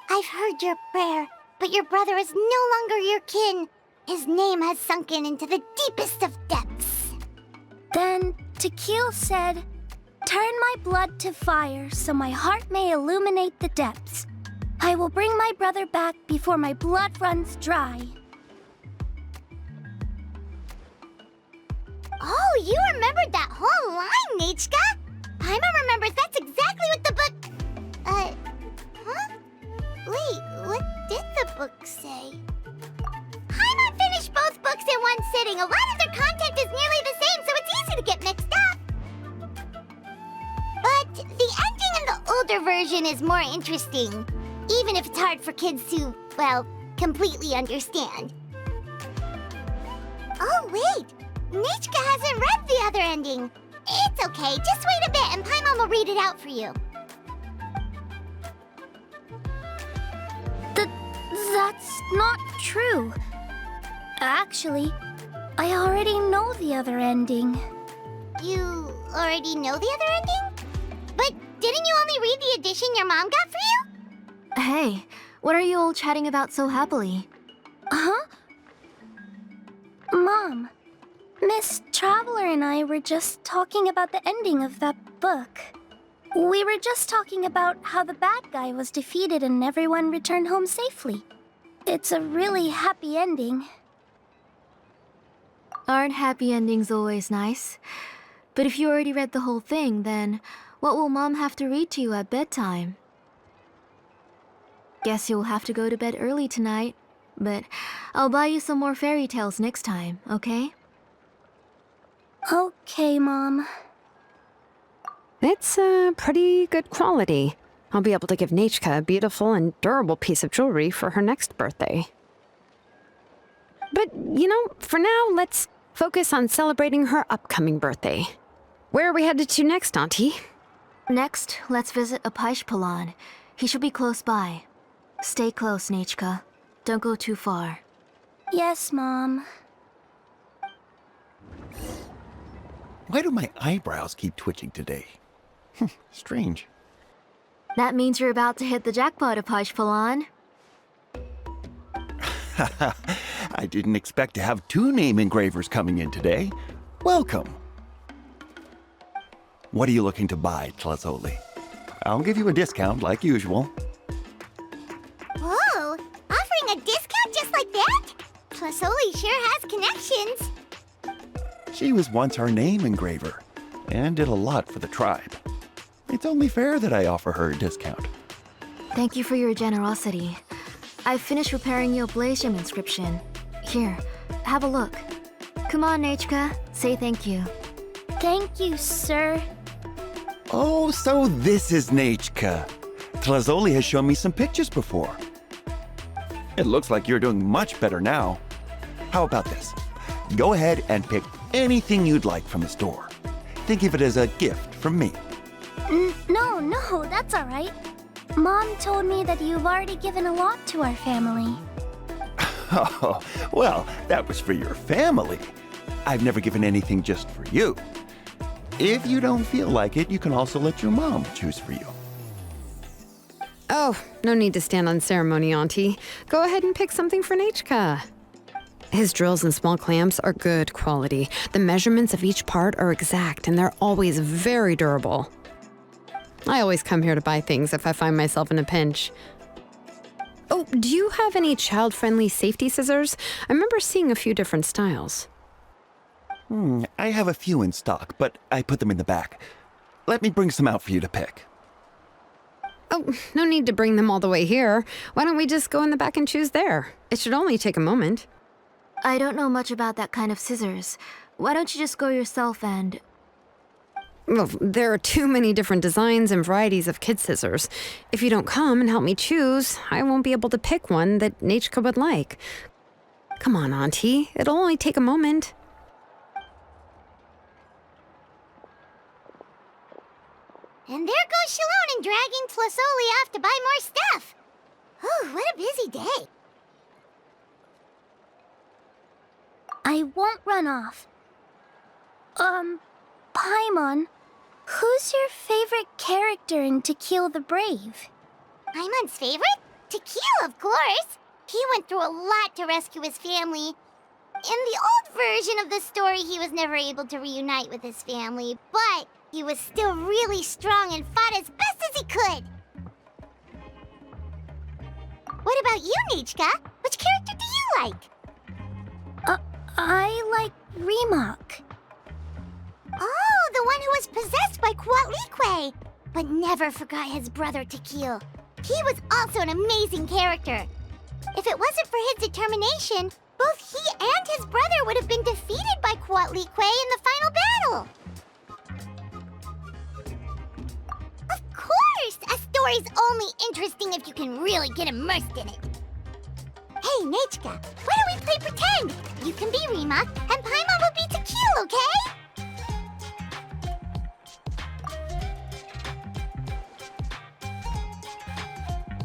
Speaker 1: I've heard your prayer, but your brother is no longer your kin. His name has sunken into the deepest of depths. Then Tequil said, turn my blood to fire so my heart may illuminate the depths. I will bring my brother back before my blood runs dry. Oh, you remembered that whole line, Nichka! Paimon remembers that's exactly what the book... Wait, what did the book say? Paimon finished both books in one sitting. A lot of their content is nearly the same, so it's easy to get mixed up. But the ending in the older version is more interesting, even if it's hard for kids to, well, completely understand. Oh, wait! Nichka hasn't read the other ending. It's okay, just wait a bit and Paimon will read it out for you. That's not true. Actually, I already know the other ending. You already know the other ending? But didn't you only read the edition your mom got for you?
Speaker 8: Hey, what are you all chatting about so happily?
Speaker 1: Huh? Mom, Miss Traveler and I were just talking about the ending of that book. We were just talking about how the bad guy was defeated and everyone returned home safely. It's a really happy ending.
Speaker 8: Aren't happy endings always nice? But if you already read the whole thing, then what will Mom have to read to you at bedtime? Guess you'll have to go to bed early tonight, but I'll buy you some more fairy tales next time, okay?
Speaker 1: Okay, Mom.
Speaker 6: It's pretty good quality. I'll be able to give Nichka a beautiful and durable piece of jewelry for her next birthday. But, you know, for now, let's focus on celebrating her upcoming birthday. Where are we headed to next, Auntie?
Speaker 8: Next, let's visit Apaish. He should be close by. Stay close, Nichka. Don't go too far.
Speaker 1: Yes, Mom.
Speaker 9: Why do my eyebrows keep twitching today? Strange.
Speaker 8: That means you're about to hit the jackpot, Apaish.
Speaker 9: I didn't expect to have 2 name engravers coming in today. Welcome. What are you looking to buy, Tlazoli? I'll give you a discount like usual.
Speaker 1: Whoa! Offering a discount just like that? Tlazoli sure has connections.
Speaker 9: She was once our name engraver and did a lot for the tribe. It's only fair that I offer her a discount.
Speaker 8: Thank you for your generosity. I've finished repairing your blaze gem inscription. Here, have a look. Come on, Nichka. Say thank you.
Speaker 1: Thank you, sir.
Speaker 9: Oh, so this is Nechka. Tlazoli has shown me some pictures before. It looks like you're doing much better now. How about this? Go ahead and pick anything you'd like from the store. Think of it as a gift from me.
Speaker 1: No, that's all right. Mom told me that you've already given a lot to our family.
Speaker 9: Oh, well, that was for your family. I've never given anything just for you. If you don't feel like it, you can also let your mom choose for you.
Speaker 6: Oh, no need to stand on ceremony, Auntie. Go ahead and pick something for Nechka. His drills and small clamps are good quality. The measurements of each part are exact, and they're always very durable. I always come here to buy things if I find myself in a pinch. Oh, do you have any child-friendly safety scissors? I remember seeing a few different styles.
Speaker 9: I have a few in stock, but I put them in the back. Let me bring some out for you to pick.
Speaker 6: Oh, no need to bring them all the way here. Why don't we just go in the back and choose there? It should only take a moment.
Speaker 8: I don't know much about that kind of scissors. Why don't you just go yourself and...
Speaker 6: Well, there are too many different designs and varieties of kid scissors. If you don't come and help me choose, I won't be able to pick one that Nechka would like. Come on, Auntie. It'll only take a moment.
Speaker 1: And there goes Shilonen dragging Tlasoli off to buy more stuff. Oh, what a busy day. I won't run off. Paimon, who's your favorite character in To Kill the Brave? Paimon's favorite? To Kill, of course. He went through a lot to rescue his family. In the old version of the story, he was never able to reunite with his family, but he was still really strong and fought as best as he could. What about you, Nechka? Which character do you like? I like Remak. Oh, the one who was possessed by Kuatlique, but never forgot his brother Tequil. He was also an amazing character. If it wasn't for his determination, both he and his brother would have been defeated by Kuatlique in the final battle. Of course! A story's only interesting if you can really get immersed in it. Hey, Nechka, why don't we play pretend? You can be Remak, and Paimon will be Tequil, okay?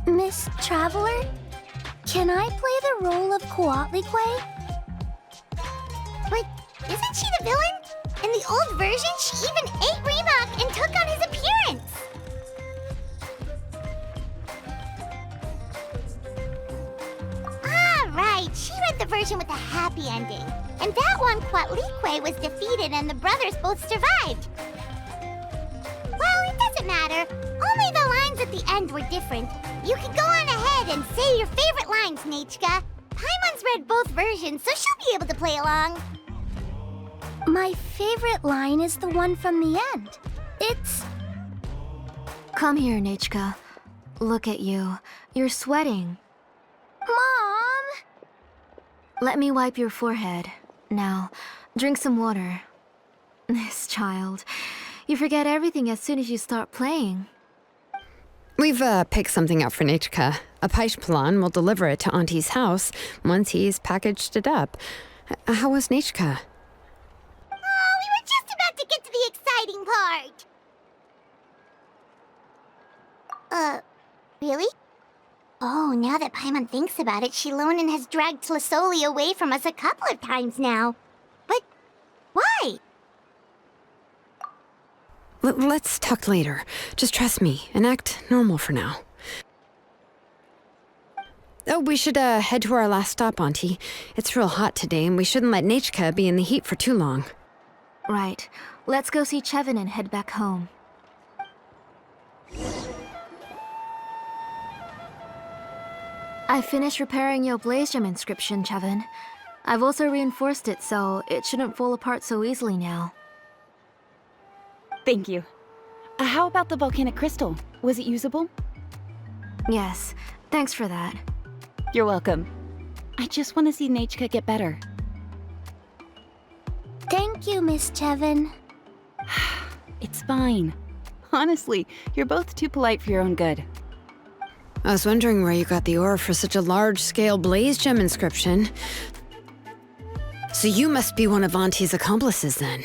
Speaker 1: Miss Traveler, can I play the role of Kuatlique? But isn't she the villain? In the old version, she even ate Remak and took on his appearance. Ah, right. She read the version with a happy ending. And that one, Kuatlique was defeated and the brothers both survived. Well, it doesn't matter. Only the lines at the end were different. You can go on ahead and say your favorite lines, Nechka. Paimon's read both versions, so she'll be able to play along. My favorite line is the one from the end. It's...
Speaker 8: Come here, Nechka. Look at you. You're sweating.
Speaker 1: Mom!
Speaker 8: Let me wipe your forehead. Now, drink some water. This child. You forget everything as soon as you start playing.
Speaker 6: We've picked something out for Nechka. A Paishpalan will deliver it to Auntie's house once he's packaged it up. How was Nechka?
Speaker 1: Oh, we were just about to get to the exciting part. Really? Oh, now that Paimon thinks about it, Shilonen has dragged Tlasoli away from us a couple of times now. But why?
Speaker 6: Let's talk later. Just trust me and act normal for now. Oh, we should head to our last stop, Auntie. It's real hot today, and we shouldn't let Nechka be in the heat for too long.
Speaker 8: Right. Let's go see Chevin and head back home. I finished repairing your blaze gem inscription, Chevin. I've also reinforced it so it shouldn't fall apart so easily now.
Speaker 2: Thank you. How about the volcanic crystal? Was it usable?
Speaker 8: Yes, thanks for that.
Speaker 2: You're welcome. I just want to see Nechka get better.
Speaker 1: Thank you, Miss Chevin.
Speaker 2: It's fine. Honestly, you're both too polite for your own good.
Speaker 6: I was wondering where you got the ore for such a large-scale blaze gem inscription. So you must be one of Auntie's accomplices, then.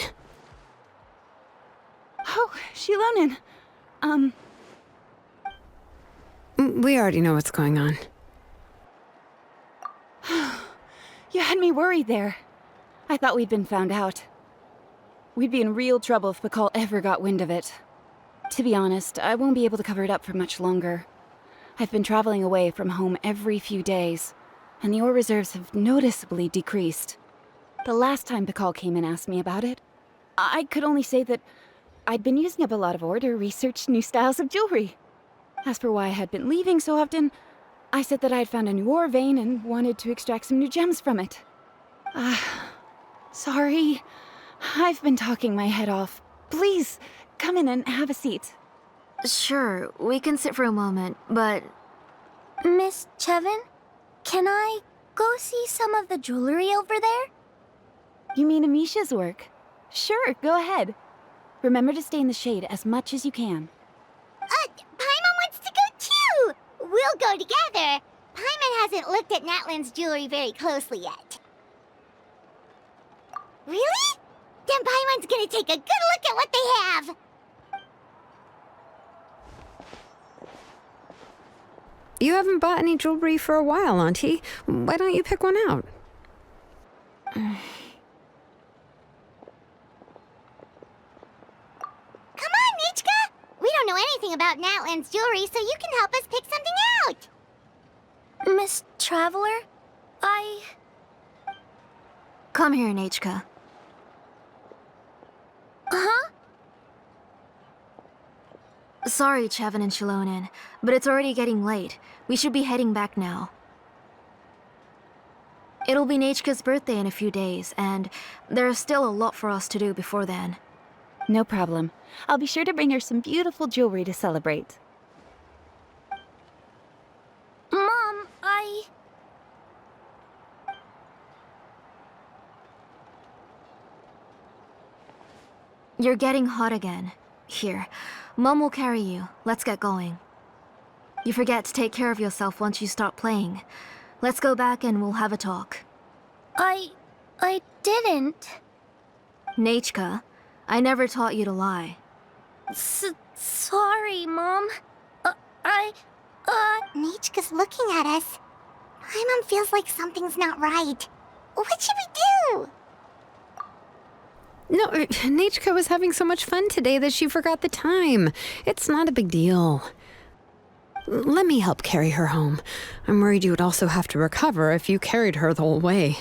Speaker 2: Oh, Shilonen.
Speaker 6: We already know what's going on.
Speaker 2: You had me worried there. I thought we'd been found out. We'd be in real trouble if Pakal ever got wind of it. To be honest, I won't be able to cover it up for much longer. I've been traveling away from home every few days, and the ore reserves have noticeably decreased. The last time Pakal came and asked me about it, I could only say that I'd been using up a lot of ore to research new styles of jewelry. As for why I had been leaving so often, I said that I had found a new ore vein and wanted to extract some new gems from it. Sorry. I've been talking my head off. Please, come in and have a seat.
Speaker 8: Sure, we can sit for a moment, but
Speaker 1: Miss Chevin, can I go see some of the jewelry over there?
Speaker 2: You mean Amisha's work? Sure, go ahead. Remember to stay in the shade as much as you can.
Speaker 1: Paimon wants to go too! We'll go together. Paimon hasn't looked at Natlan's jewelry very closely yet. Really? Then Paimon's gonna take a good look at what they have!
Speaker 6: You haven't bought any jewelry for a while, Auntie. Why don't you pick one out?
Speaker 1: Come on, Nichka! We don't know anything about Natlan's jewelry, so you can help us pick something out! Miss Traveler,
Speaker 8: come here, Nachka.
Speaker 1: Huh?
Speaker 8: Sorry, Chevin and Shilonen, but it's already getting late. We should be heading back now. It'll be Nachka's birthday in a few days, and there's still a lot for us to do before then.
Speaker 2: No problem. I'll be sure to bring her some beautiful jewelry to celebrate.
Speaker 1: Mom,
Speaker 8: You're getting hot again. Here, Mom will carry you. Let's get going. You forget to take care of yourself once you start playing. Let's go back and we'll have a talk.
Speaker 1: I didn't.
Speaker 8: Nachka, I never taught you to lie.
Speaker 1: Sorry, Mom. Nichka's looking at us. Paimon feels like something's not right. What should we do?
Speaker 6: No, Nachka was having so much fun today that she forgot the time. It's not a big deal. Let me help carry her home. I'm worried you would also have to recover if you carried her the whole way.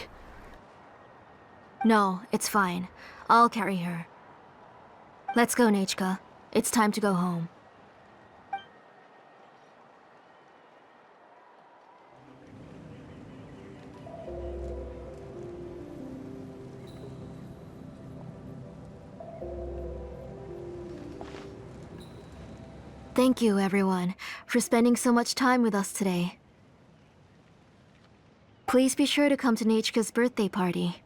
Speaker 8: No, it's fine. I'll carry her. Let's go, Nachka. It's time to go home. Thank you, everyone, for spending so much time with us today. Please be sure to come to Nachka's birthday party.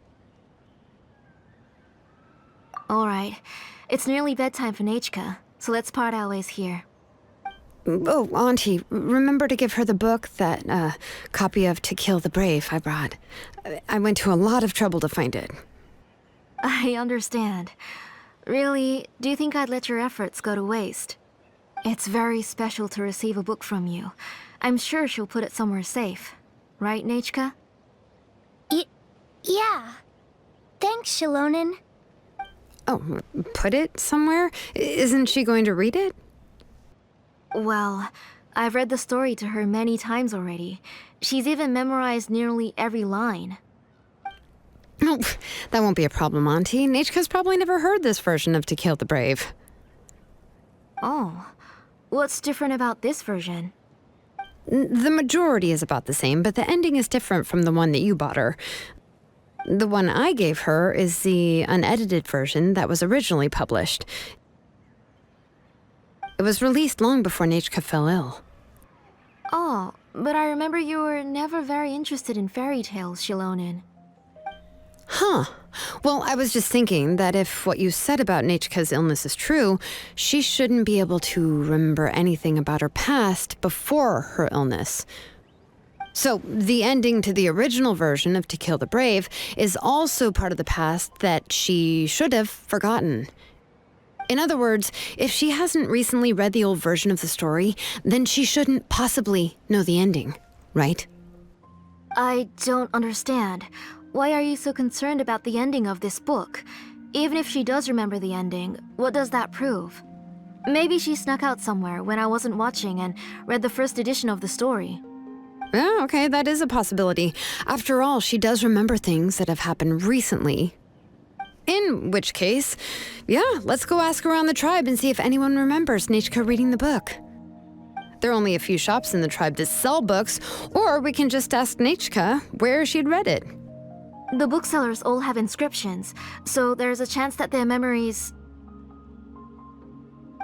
Speaker 8: Alright, it's nearly bedtime for Nachka, so let's part our ways here.
Speaker 6: Oh, Auntie, remember to give her the book, that copy of To Kill the Brave I brought. I went to a lot of trouble to find it.
Speaker 8: I understand. Really, do you think I'd let your efforts go to waste? It's very special to receive a book from you. I'm sure she'll put it somewhere safe. Right, Nachka?
Speaker 1: Yeah. Thanks, Shilonen.
Speaker 6: Oh, put it somewhere? Isn't she going to read it?
Speaker 8: Well, I've read the story to her many times already. She's even memorized nearly every line.
Speaker 6: Oh, that won't be a problem, Auntie. Nachka's probably never heard this version of To Kill the Brave.
Speaker 8: Oh. What's different about this version?
Speaker 6: The majority is about the same, but the ending is different from the one that you bought her. The one I gave her is the unedited version that was originally published. It was released long before Nachka fell ill.
Speaker 8: Oh, but I remember you were never very interested in fairy tales, Shilonen.
Speaker 6: Huh. Well, I was just thinking that if what you said about Nechka's illness is true, she shouldn't be able to remember anything about her past before her illness. So, the ending to the original version of To Kill the Brave is also part of the past that she should have forgotten. In other words, if she hasn't recently read the old version of the story, then she shouldn't possibly know the ending, right?
Speaker 8: I don't understand. Why are you so concerned about the ending of this book? Even if she does remember the ending, what does that prove? Maybe she snuck out somewhere when I wasn't watching and read the first edition of the story.
Speaker 6: Yeah, okay, that is a possibility. After all, she does remember things that have happened recently. In which case, yeah, let's go ask around the tribe and see if anyone remembers Nechka reading the book. There are only a few shops in the tribe that sell books, or we can just ask Nechka where she'd read it.
Speaker 8: The booksellers all have inscriptions, so there's a chance that their memories...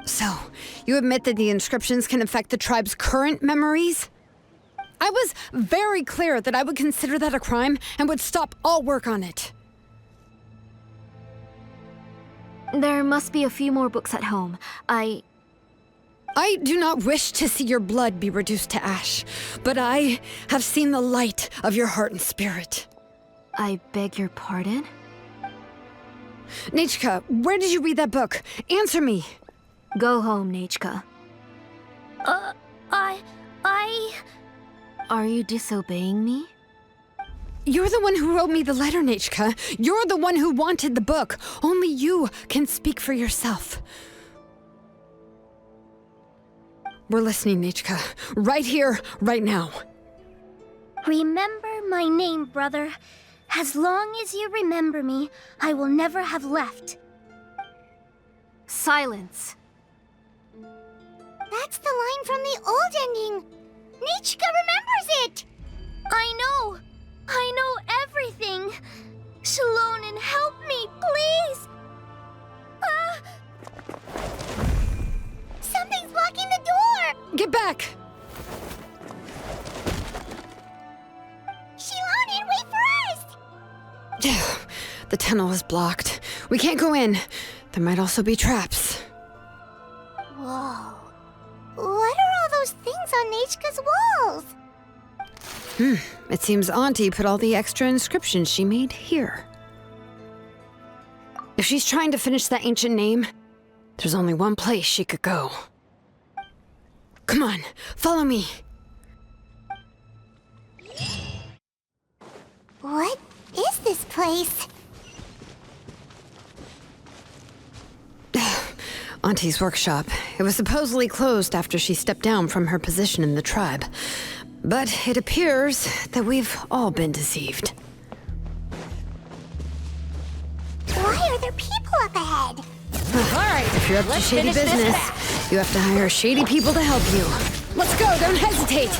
Speaker 6: So, you admit that the inscriptions can affect the tribe's current memories? I was very clear that I would consider that a crime and would stop all work on it.
Speaker 8: There must be a few more books at home. I
Speaker 6: do not wish to see your blood be reduced to ash, but I have seen the light of your heart and spirit.
Speaker 8: I beg your pardon?
Speaker 6: Nechka, where did you read that book? Answer me.
Speaker 8: Go home, Nechka. Are you disobeying me?
Speaker 6: You're the one who wrote me the letter, Nechka. You're the one who wanted the book. Only you can speak for yourself. We're listening, Nechka. Right here, right now.
Speaker 1: Remember my name, brother. As long as you remember me, I will never have left.
Speaker 8: Silence.
Speaker 1: That's the line from the old ending. Nechka remembers it. I know everything. Shilonен, help me, please. Something's blocking the door.
Speaker 6: Get back.
Speaker 1: Shilonen, wait for us.
Speaker 6: The tunnel is blocked. We can't go in. There might also be traps.
Speaker 1: Whoa. What are all those things on Nechka's walls?
Speaker 6: It seems Auntie put all the extra inscriptions she made here. If she's trying to finish that ancient name, there's only one place she could go. Come on, follow me.
Speaker 1: What is this place?
Speaker 6: Auntie's workshop. It was supposedly closed after she stepped down from her position in the tribe. But it appears that we've all been deceived.
Speaker 1: Why are there people up ahead?
Speaker 6: Alright, if you're up to shady business, you have to hire shady people to help you. Let's go, don't hesitate!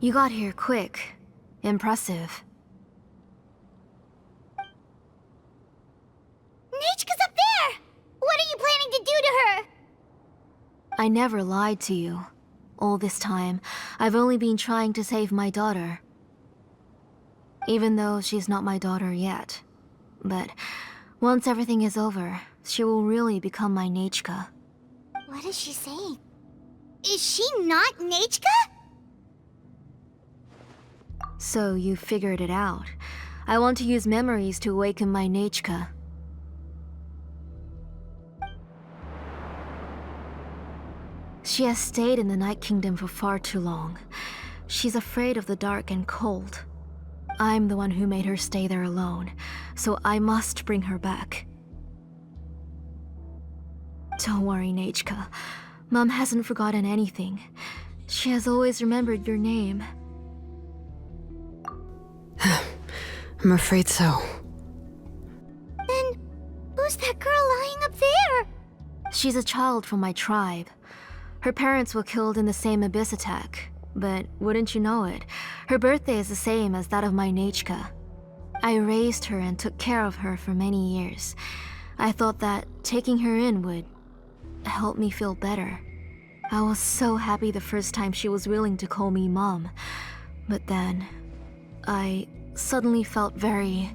Speaker 8: You got here quick. Impressive.
Speaker 1: Nechka's up there! What are you planning to do to her?
Speaker 8: I never lied to you. All this time, I've only been trying to save my daughter. Even though she's not my daughter yet. But once everything is over, she will really become my Nechka.
Speaker 1: What is she saying? Is she not Nechka?
Speaker 8: So you figured it out. I want to use memories to awaken my Nechka. She has stayed in the Night Kingdom for far too long. She's afraid of the dark and cold. I'm the one who made her stay there alone, so I must bring her back. Don't worry, Nechka. Mom hasn't forgotten anything. She has always remembered your name.
Speaker 6: I'm afraid so.
Speaker 1: Then, who's that girl lying up there?
Speaker 8: She's a child from my tribe. Her parents were killed in the same abyss attack. But wouldn't you know it, her birthday is the same as that of my Nechka. I raised her and took care of her for many years. I thought that taking her in would help me feel better. I was so happy the first time she was willing to call me Mom. But then, I suddenly felt very,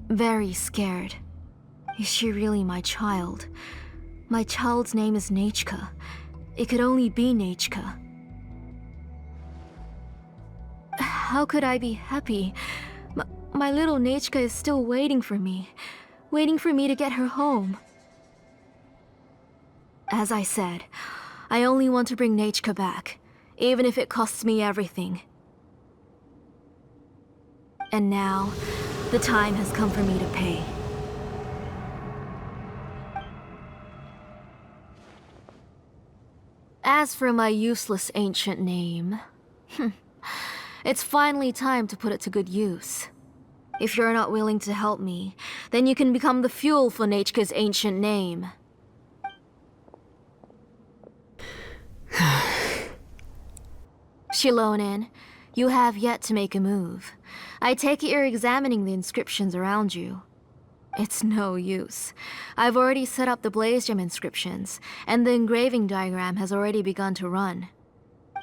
Speaker 8: very scared. Is she really my child? My child's name is Nechka. It could only be Nechka. How could I be happy? My little Nechka is still waiting for me to get her home. As I said, I only want to bring Nechka back, even if it costs me everything. And now, the time has come for me to pay. As for my useless ancient name, it's finally time to put it to good use. If you're not willing to help me, then you can become the fuel for Nechka's ancient name. Shilonen, you have yet to make a move. I take it you're examining the inscriptions around you. It's no use. I've already set up the blaze gem inscriptions, and the engraving diagram has already begun to run.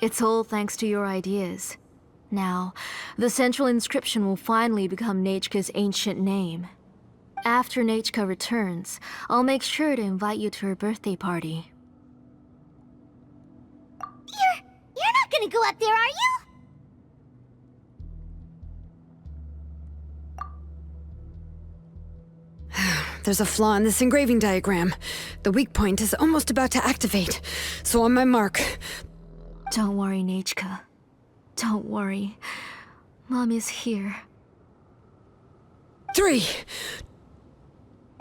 Speaker 8: It's all thanks to your ideas. Now, the central inscription will finally become Nechka's ancient name. After Nechka returns, I'll make sure to invite you to her birthday party.
Speaker 1: You're not gonna go up there, are you?
Speaker 6: There's a flaw in this engraving diagram. The weak point is almost about to activate. So on my mark.
Speaker 8: Don't worry, Nechka. Don't worry. Mom is here.
Speaker 6: 3.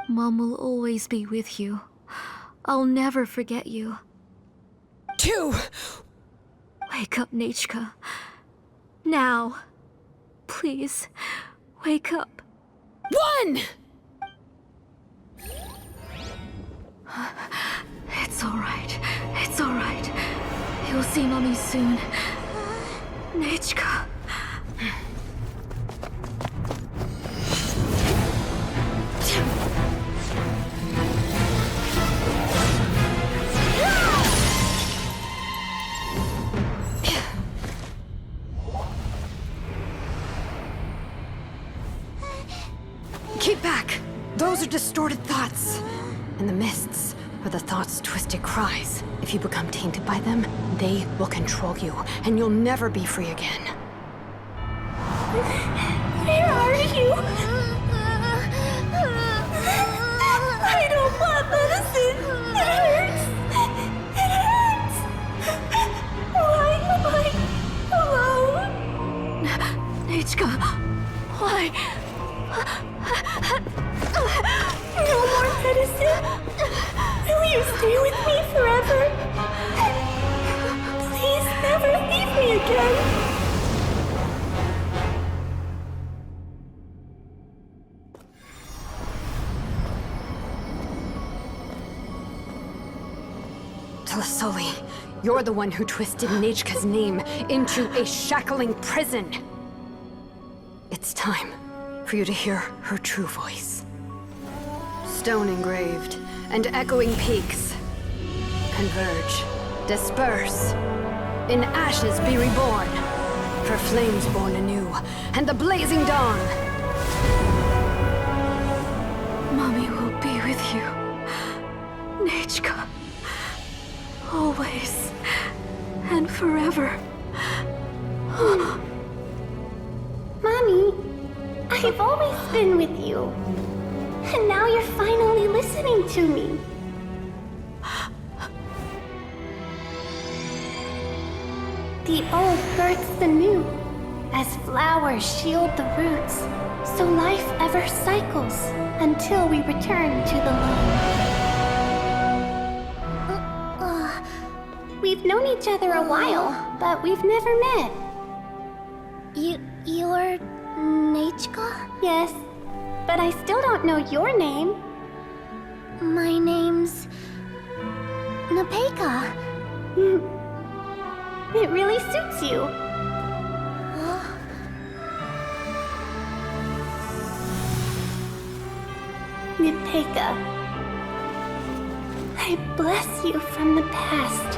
Speaker 8: Mom will always be with you. I'll never forget you.
Speaker 6: 2.
Speaker 8: Wake up, Nechka. Now. Please, wake up.
Speaker 6: 1!
Speaker 8: It's alright. It's alright. You'll see Mommy soon. Nechka.
Speaker 6: Keep back! Those are distorted thoughts. And the mists are the thoughts' twisted cries. If you become tainted by them, they will control you, and you'll never be free again.
Speaker 1: Where are you? I don't want medicine. It hurts. It hurts. Why am I alone?
Speaker 8: Nechka, why?
Speaker 1: No more medicine. Will you stay with me forever? Please never leave me again.
Speaker 6: Tlasoli, you're the one who twisted Nechka's name into a shackling prison. It's time for you to hear her true voice. Stone engraved and echoing peaks converge, disperse, in ashes be reborn, for flames born anew, and the blazing dawn.
Speaker 8: Mommy will be with you. Nechka. Always. And forever.
Speaker 1: Mommy, I've always been with you. And now you're finally listening to me. The old births the new, as flowers shield the roots, so life ever cycles until we return to the loam. We've known each other a while, but we've never met. You're Nechka? Yes, but I still don't know your name. My name's Nepeka. It really suits you. Nepeka.
Speaker 10: I bless you from the past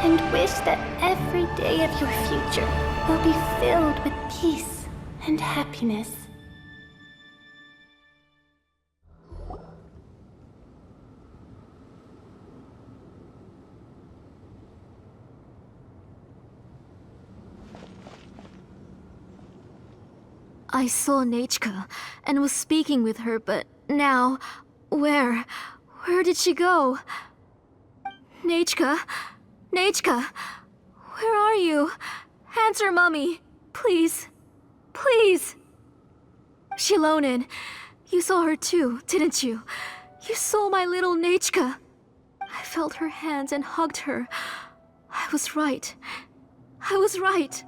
Speaker 10: and wish that every day of your future will be filled with peace and happiness.
Speaker 8: I saw Nechka and was speaking with her, but now, where did she go? Nechka? Nechka? Where are you? Answer, Mummy. Please. Please. Shilonen, you saw her too, didn't you? You saw my little Nechka. I felt her hands and hugged her. I was right. I was right.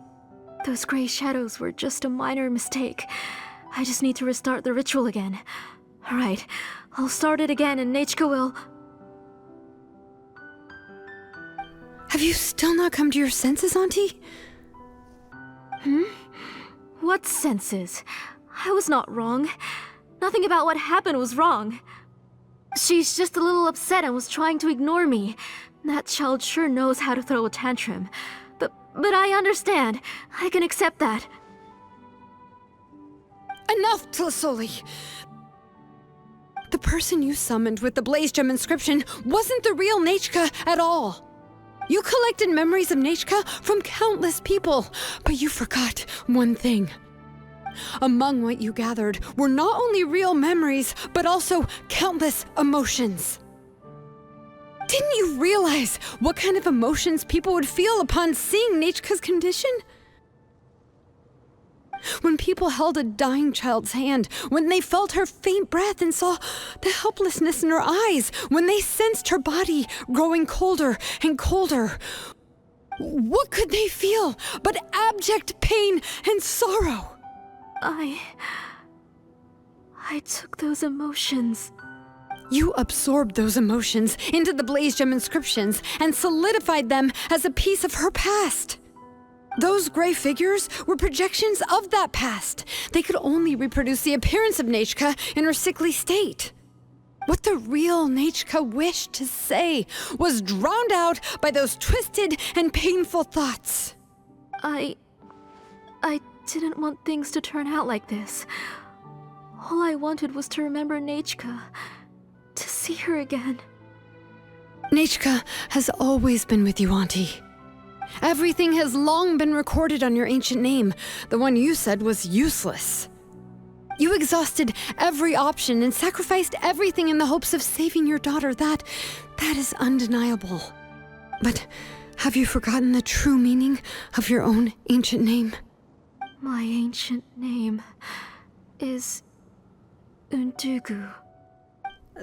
Speaker 8: Those gray shadows were just a minor mistake. I just need to restart the ritual again. Alright, I'll start it again and Nechka will...
Speaker 6: Have you still not come to your senses, Auntie?
Speaker 8: What senses? I was not wrong. Nothing about what happened was wrong. She's just a little upset and was trying to ignore me. That child sure knows how to throw a tantrum. But I understand. I can accept that.
Speaker 6: Enough, Tlasoli! The person you summoned with the Blaze Gem inscription wasn't the real Nechka at all. You collected memories of Nechka from countless people, but you forgot one thing. Among what you gathered were not only real memories, but also countless emotions. Didn't you realize what kind of emotions people would feel upon seeing Nechka's condition? When people held a dying child's hand, when they felt her faint breath and saw the helplessness in her eyes, when they sensed her body growing colder and colder, what could they feel but abject pain and sorrow?
Speaker 8: I took those emotions.
Speaker 6: You absorbed those emotions into the Blaze Gem inscriptions and solidified them as a piece of her past. Those gray figures were projections of that past. They could only reproduce the appearance of Nechka in her sickly state. What the real Nechka wished to say was drowned out by those twisted and painful thoughts.
Speaker 8: I didn't want things to turn out like this. All I wanted was to remember Nechka. To see her again.
Speaker 6: Nechka has always been with you, Auntie. Everything has long been recorded on your ancient name, the one you said was useless. You exhausted every option and sacrificed everything in the hopes of saving your daughter. That is undeniable. But have you forgotten the true meaning of your own ancient name?
Speaker 8: My ancient name is Undugu.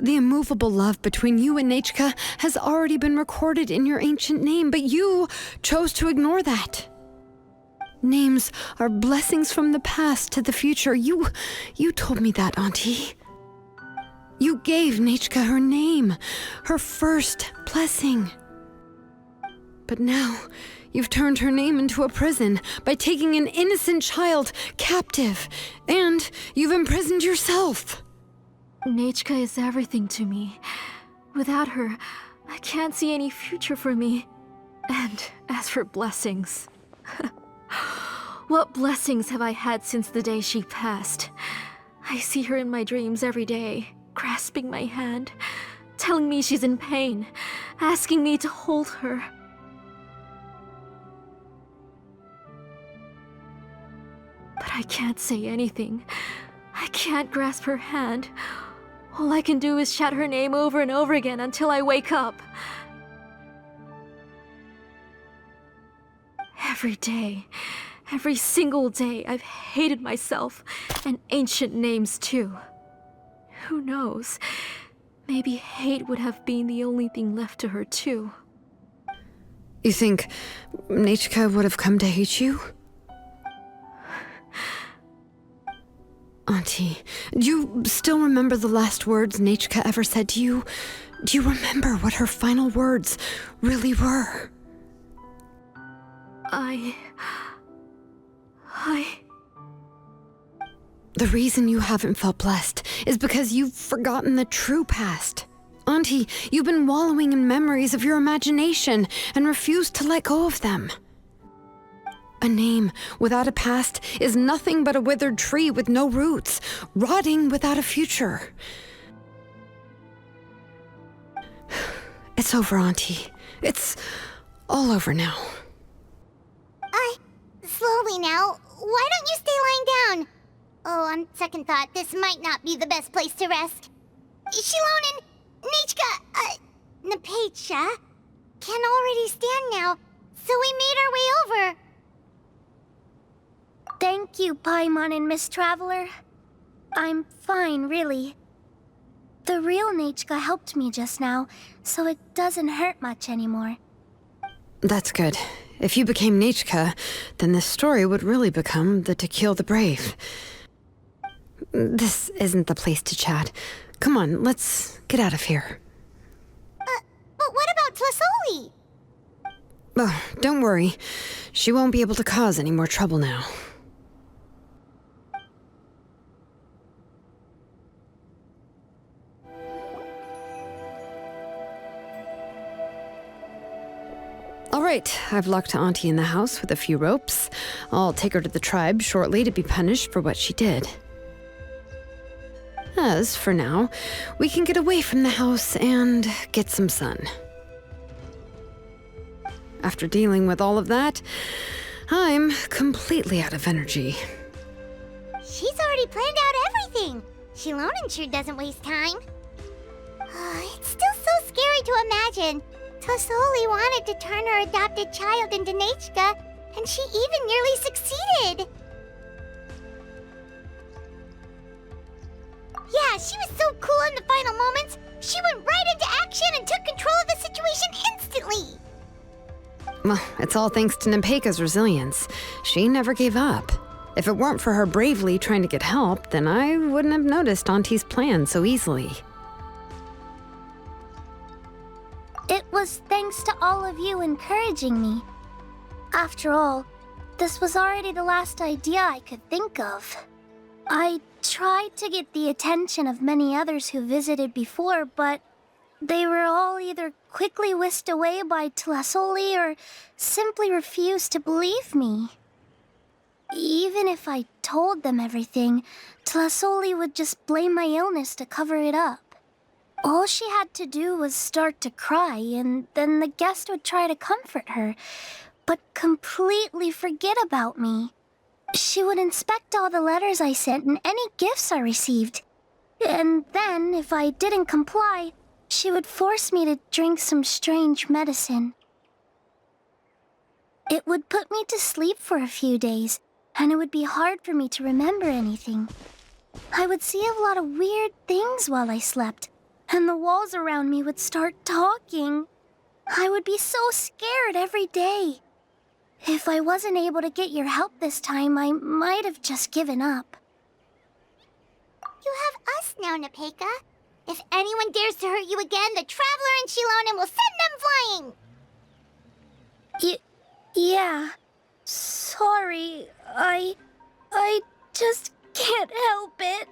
Speaker 6: The immovable love between you and Nechka has already been recorded in your ancient name, but you chose to ignore that. Names are blessings from the past to the future. You told me that, Auntie. You gave Nechka her name, her first blessing. But now, you've turned her name into a prison by taking an innocent child captive, and you've imprisoned yourself.
Speaker 8: Nechka is everything to me. Without her, I can't see any future for me. And as for blessings... what blessings have I had since the day she passed? I see her in my dreams every day, grasping my hand, telling me she's in pain, asking me to hold her. But I can't say anything. I can't grasp her hand. All I can do is shout her name over and over again until I wake up. Every day, every single day, I've hated myself, and ancient names too. Who knows? Maybe hate would have been the only thing left to her too.
Speaker 6: You think Nechka would have come to hate you? Auntie, do you still remember the last words Nechka ever said to you? Do you remember what her final words really were? The reason you haven't felt blessed is because you've forgotten the true past. Auntie, you've been wallowing in memories of your imagination and refuse to let go of them. A name without a past is nothing but a withered tree with no roots, rotting without a future. It's over, Auntie. It's all over now.
Speaker 1: Slowly now. Why don't you stay lying down? Oh, on second thought, this might not be the best place to rest. Shilonen, Nichka, Napecha can already stand now, so we made our way over.
Speaker 10: Thank you, Paimon and Miss Traveler. I'm fine, really. The real Nichka helped me just now, so it doesn't hurt much anymore.
Speaker 6: That's good. If you became Nichka, then this story would really become the To Kill the Brave. This isn't the place to chat. Come on, let's get out of here.
Speaker 1: But what about Tlasoli?
Speaker 6: Oh, don't worry. She won't be able to cause any more trouble now. All right, I've locked Auntie in the house with a few ropes. I'll take her to the tribe shortly to be punished for what she did. As for now, we can get away from the house and get some sun. After dealing with all of that, I'm completely out of energy.
Speaker 1: She's already planned out everything. Shilonen sure doesn't waste time. It's still so scary to imagine. Tlasoli wanted to turn her adopted child into Nichka, and she even nearly succeeded. Yeah, she was so cool in the final moments. She went right into action and took control of the situation instantly.
Speaker 6: Well, it's all thanks to Napeika's resilience. She never gave up. If it weren't for her bravely trying to get help, then I wouldn't have noticed Auntie's plan so easily.
Speaker 10: It was thanks to all of you encouraging me. After all, this was already the last idea I could think of. I tried to get the attention of many others who visited before, but they were all either quickly whisked away by Tlasoli or simply refused to believe me. Even if I told them everything, Tlasoli would just blame my illness to cover it up. All she had to do was start to cry, and then the guest would try to comfort her, but completely forget about me. She would inspect all the letters I sent and any gifts I received. And then, if I didn't comply, she would force me to drink some strange medicine. It would put me to sleep for a few days, and it would be hard for me to remember anything. I would see a lot of weird things while I slept, and the walls around me would start talking. I would be so scared every day. If I wasn't able to get your help this time, I might have just given up.
Speaker 1: You have us now, Napeika. If anyone dares to hurt you again, the Traveler and Shilonen will send them flying!
Speaker 10: Yeah. Sorry, I just can't help it.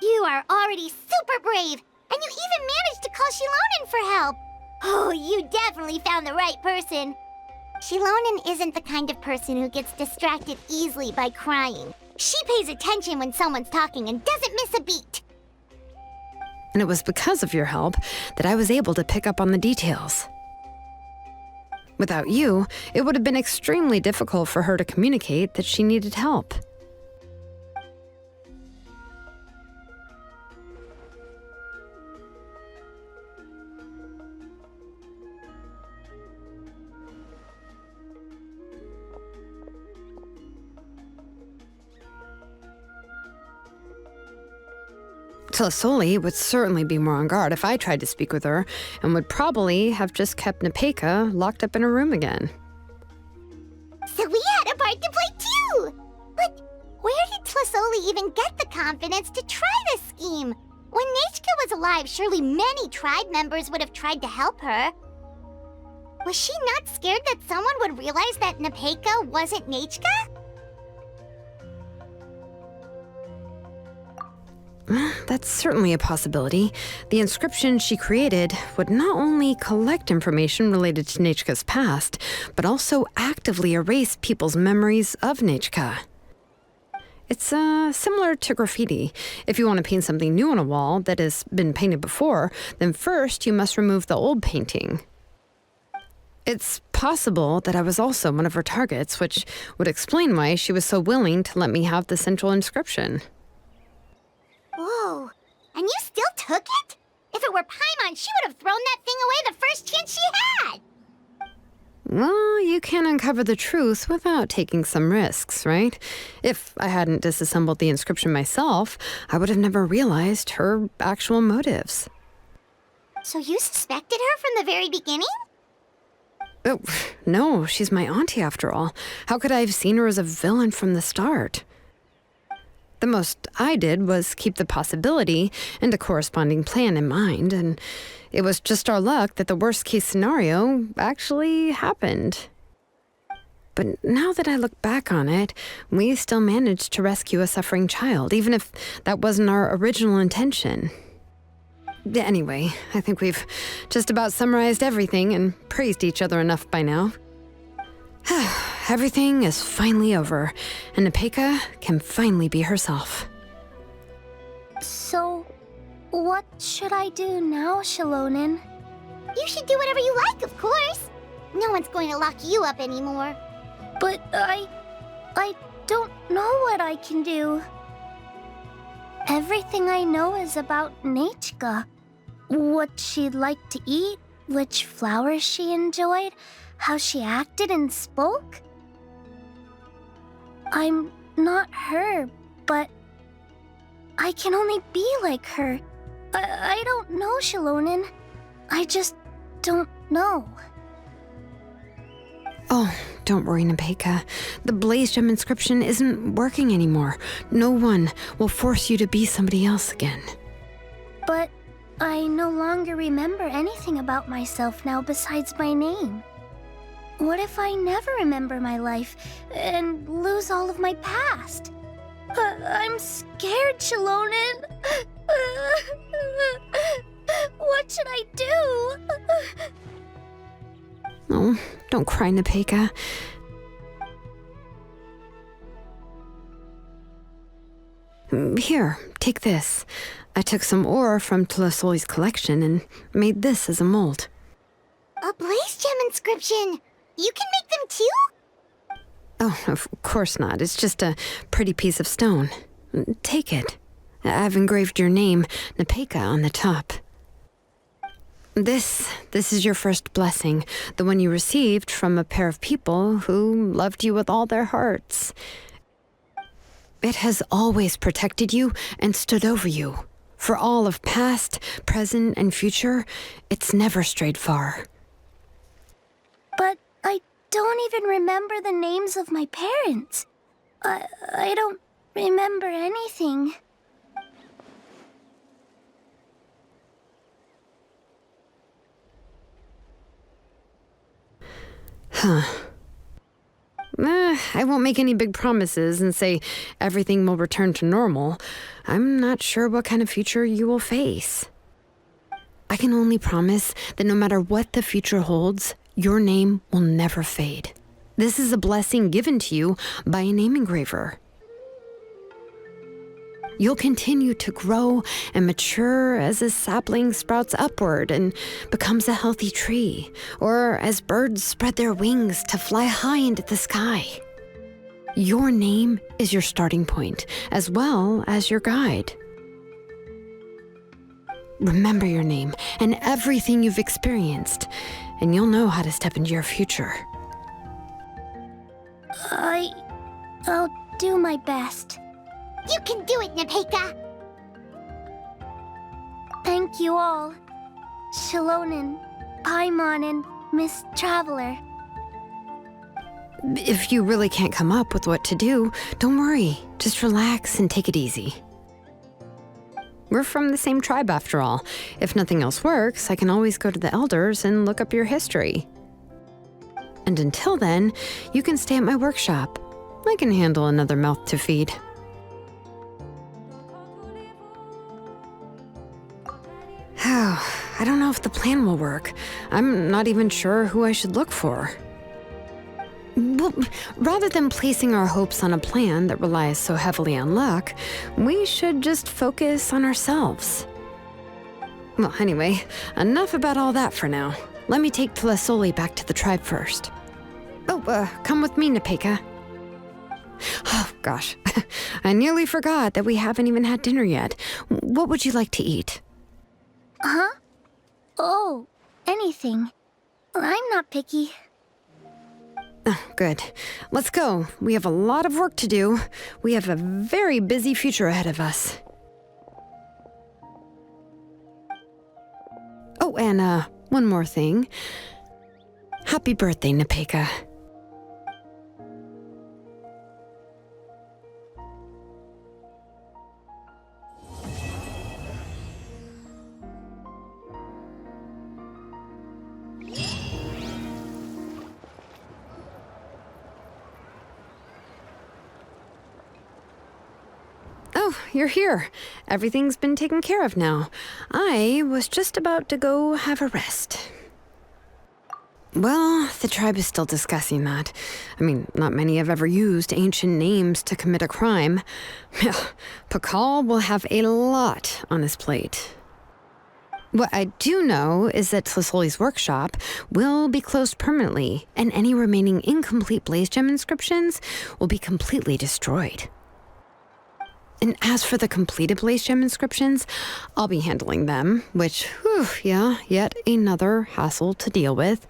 Speaker 1: You are already super brave, and you even managed to call Shilonen for help. Oh, you definitely found the right person. Shilonen isn't the kind of person who gets distracted easily by crying. She pays attention when someone's talking and doesn't miss a beat.
Speaker 6: And it was because of your help that I was able to pick up on the details. Without you, it would have been extremely difficult for her to communicate that she needed help. Tlasoli would certainly be more on guard if I tried to speak with her, and would probably have just kept Napeika locked up in her room again.
Speaker 1: So we had a part to play too! But where did Tlasoli even get the confidence to try this scheme? When Nichka was alive, surely many tribe members would have tried to help her. Was she not scared that someone would realize that Napeika wasn't Nichka?
Speaker 6: That's certainly a possibility. The inscription she created would not only collect information related to Nechka's past, but also actively erase people's memories of Nechka. It's similar to graffiti. If you want to paint something new on a wall that has been painted before, then first you must remove the old painting. It's possible that I was also one of her targets, which would explain why she was so willing to let me have the central inscription.
Speaker 1: Whoa, and you still took it? If it were Paimon, she would have thrown that thing away the first chance she had!
Speaker 6: Well, you can't uncover the truth without taking some risks, right? If I hadn't disassembled the inscription myself, I would have never realized her actual motives.
Speaker 1: So you suspected her from the very beginning?
Speaker 6: Oh, no, she's my auntie after all. How could I have seen her as a villain from the start? The most I did was keep the possibility and a corresponding plan in mind, and it was just our luck that the worst-case scenario actually happened. But now that I look back on it, we still managed to rescue a suffering child, even if that wasn't our original intention. Anyway, I think we've just about summarized everything and praised each other enough by now. Everything is finally over, and Nepeka can finally be herself.
Speaker 10: So, what should I do now, Shilonen?
Speaker 1: You should do whatever you like, of course. No one's going to lock you up anymore.
Speaker 10: But I don't know what I can do. Everything I know is about Nechka. What she'd like to eat, which flowers she enjoyed, how she acted and spoke. I'm not her, but I can only be like her. I don't know, Shilonen. I just don't know.
Speaker 6: Oh, don't worry, Nepeka. The Blaze Gem inscription isn't working anymore. No one will force you to be somebody else again.
Speaker 10: But I no longer remember anything about myself now besides my name. What if I never remember my life and lose all of my past? I'm scared, Shilonen. What should I do?
Speaker 6: Oh, don't cry, Nepeka. Here, take this. I took some ore from Tlasoli's collection and made this as a mold.
Speaker 1: A Blaze Gem inscription! You can make them too?
Speaker 6: Oh, of course not. It's just a pretty piece of stone. Take it. I've engraved your name, Nepeka, on the top. This is your first blessing, the one you received from a pair of people who loved you with all their hearts. It has always protected you and stood over you. For all of past, present, and future, it's never strayed far.
Speaker 10: But I don't even remember the names of my parents. I don't remember anything.
Speaker 6: Huh. I won't make any big promises and say everything will return to normal. I'm not sure what kind of future you will face. I can only promise that no matter what the future holds, your name will never fade. This is a blessing given to you by a name engraver. You'll continue to grow and mature as a sapling sprouts upward and becomes a healthy tree, or as birds spread their wings to fly high into the sky. Your name is your starting point, as well as your guide. Remember your name and everything you've experienced, and you'll know how to step into your future.
Speaker 10: I'll do my best.
Speaker 1: You can do it, Nepeka!
Speaker 10: Thank you all. Shilonen, Paimon, and Miss Traveler.
Speaker 6: If you really can't come up with what to do, don't worry. Just relax and take it easy. We're from the same tribe after all. If nothing else works, I can always go to the elders and look up your history. And until then, you can stay at my workshop. I can handle another mouth to feed. I don't know if the plan will work. I'm not even sure who I should look for. Well, rather than placing our hopes on a plan that relies so heavily on luck, we should just focus on ourselves. Well, anyway, enough about all that for now. Let me take Tlasoli back to the tribe first. Oh, come with me, Nepeka. Oh, gosh. I nearly forgot that we haven't even had dinner yet. What would you like to eat?
Speaker 10: Huh? Oh, anything. I'm not picky.
Speaker 6: Oh, good. Let's go. We have a lot of work to do. We have a very busy future ahead of us. Oh, and one more thing. Happy birthday, Nepeka. Oh, you're here. Everything's been taken care of now. I was just about to go have a rest. Well, the tribe is still discussing that. I mean, not many have ever used ancient names to commit a crime. Pakal will have a lot on his plate. What I do know is that Tlasoli's workshop will be closed permanently, and any remaining incomplete blaze gem inscriptions will be completely destroyed. And as for the completed blaze gem inscriptions, I'll be handling them, which, whew, yeah, yet another hassle to deal with.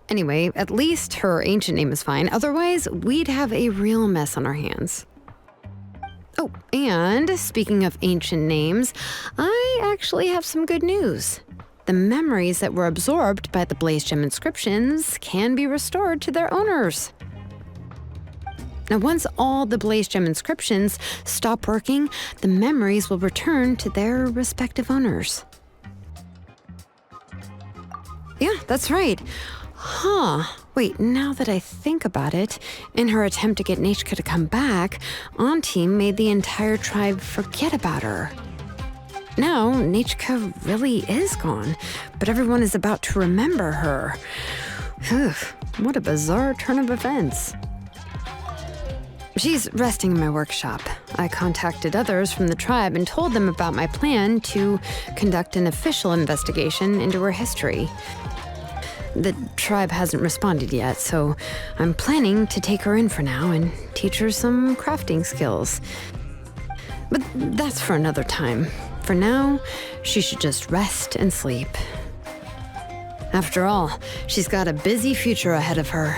Speaker 6: Anyway, at least her ancient name is fine. Otherwise, we'd have a real mess on our hands. Oh, and speaking of ancient names, I actually have some good news. The memories that were absorbed by the blaze gem inscriptions can be restored to their owners. Now, once all the blaze gem inscriptions stop working, the memories will return to their respective owners. Yeah, that's right. Wait, now that I think about it, in her attempt to get Nechka to come back, Auntie made the entire tribe forget about her. Now, Nechka really is gone, but everyone is about to remember her. What a bizarre turn of events. She's resting in my workshop. I contacted others from the tribe and told them about my plan to conduct an official investigation into her history. The tribe hasn't responded yet, so I'm planning to take her in for now and teach her some crafting skills. But that's for another time. For now, she should just rest and sleep. After all, she's got a busy future ahead of her.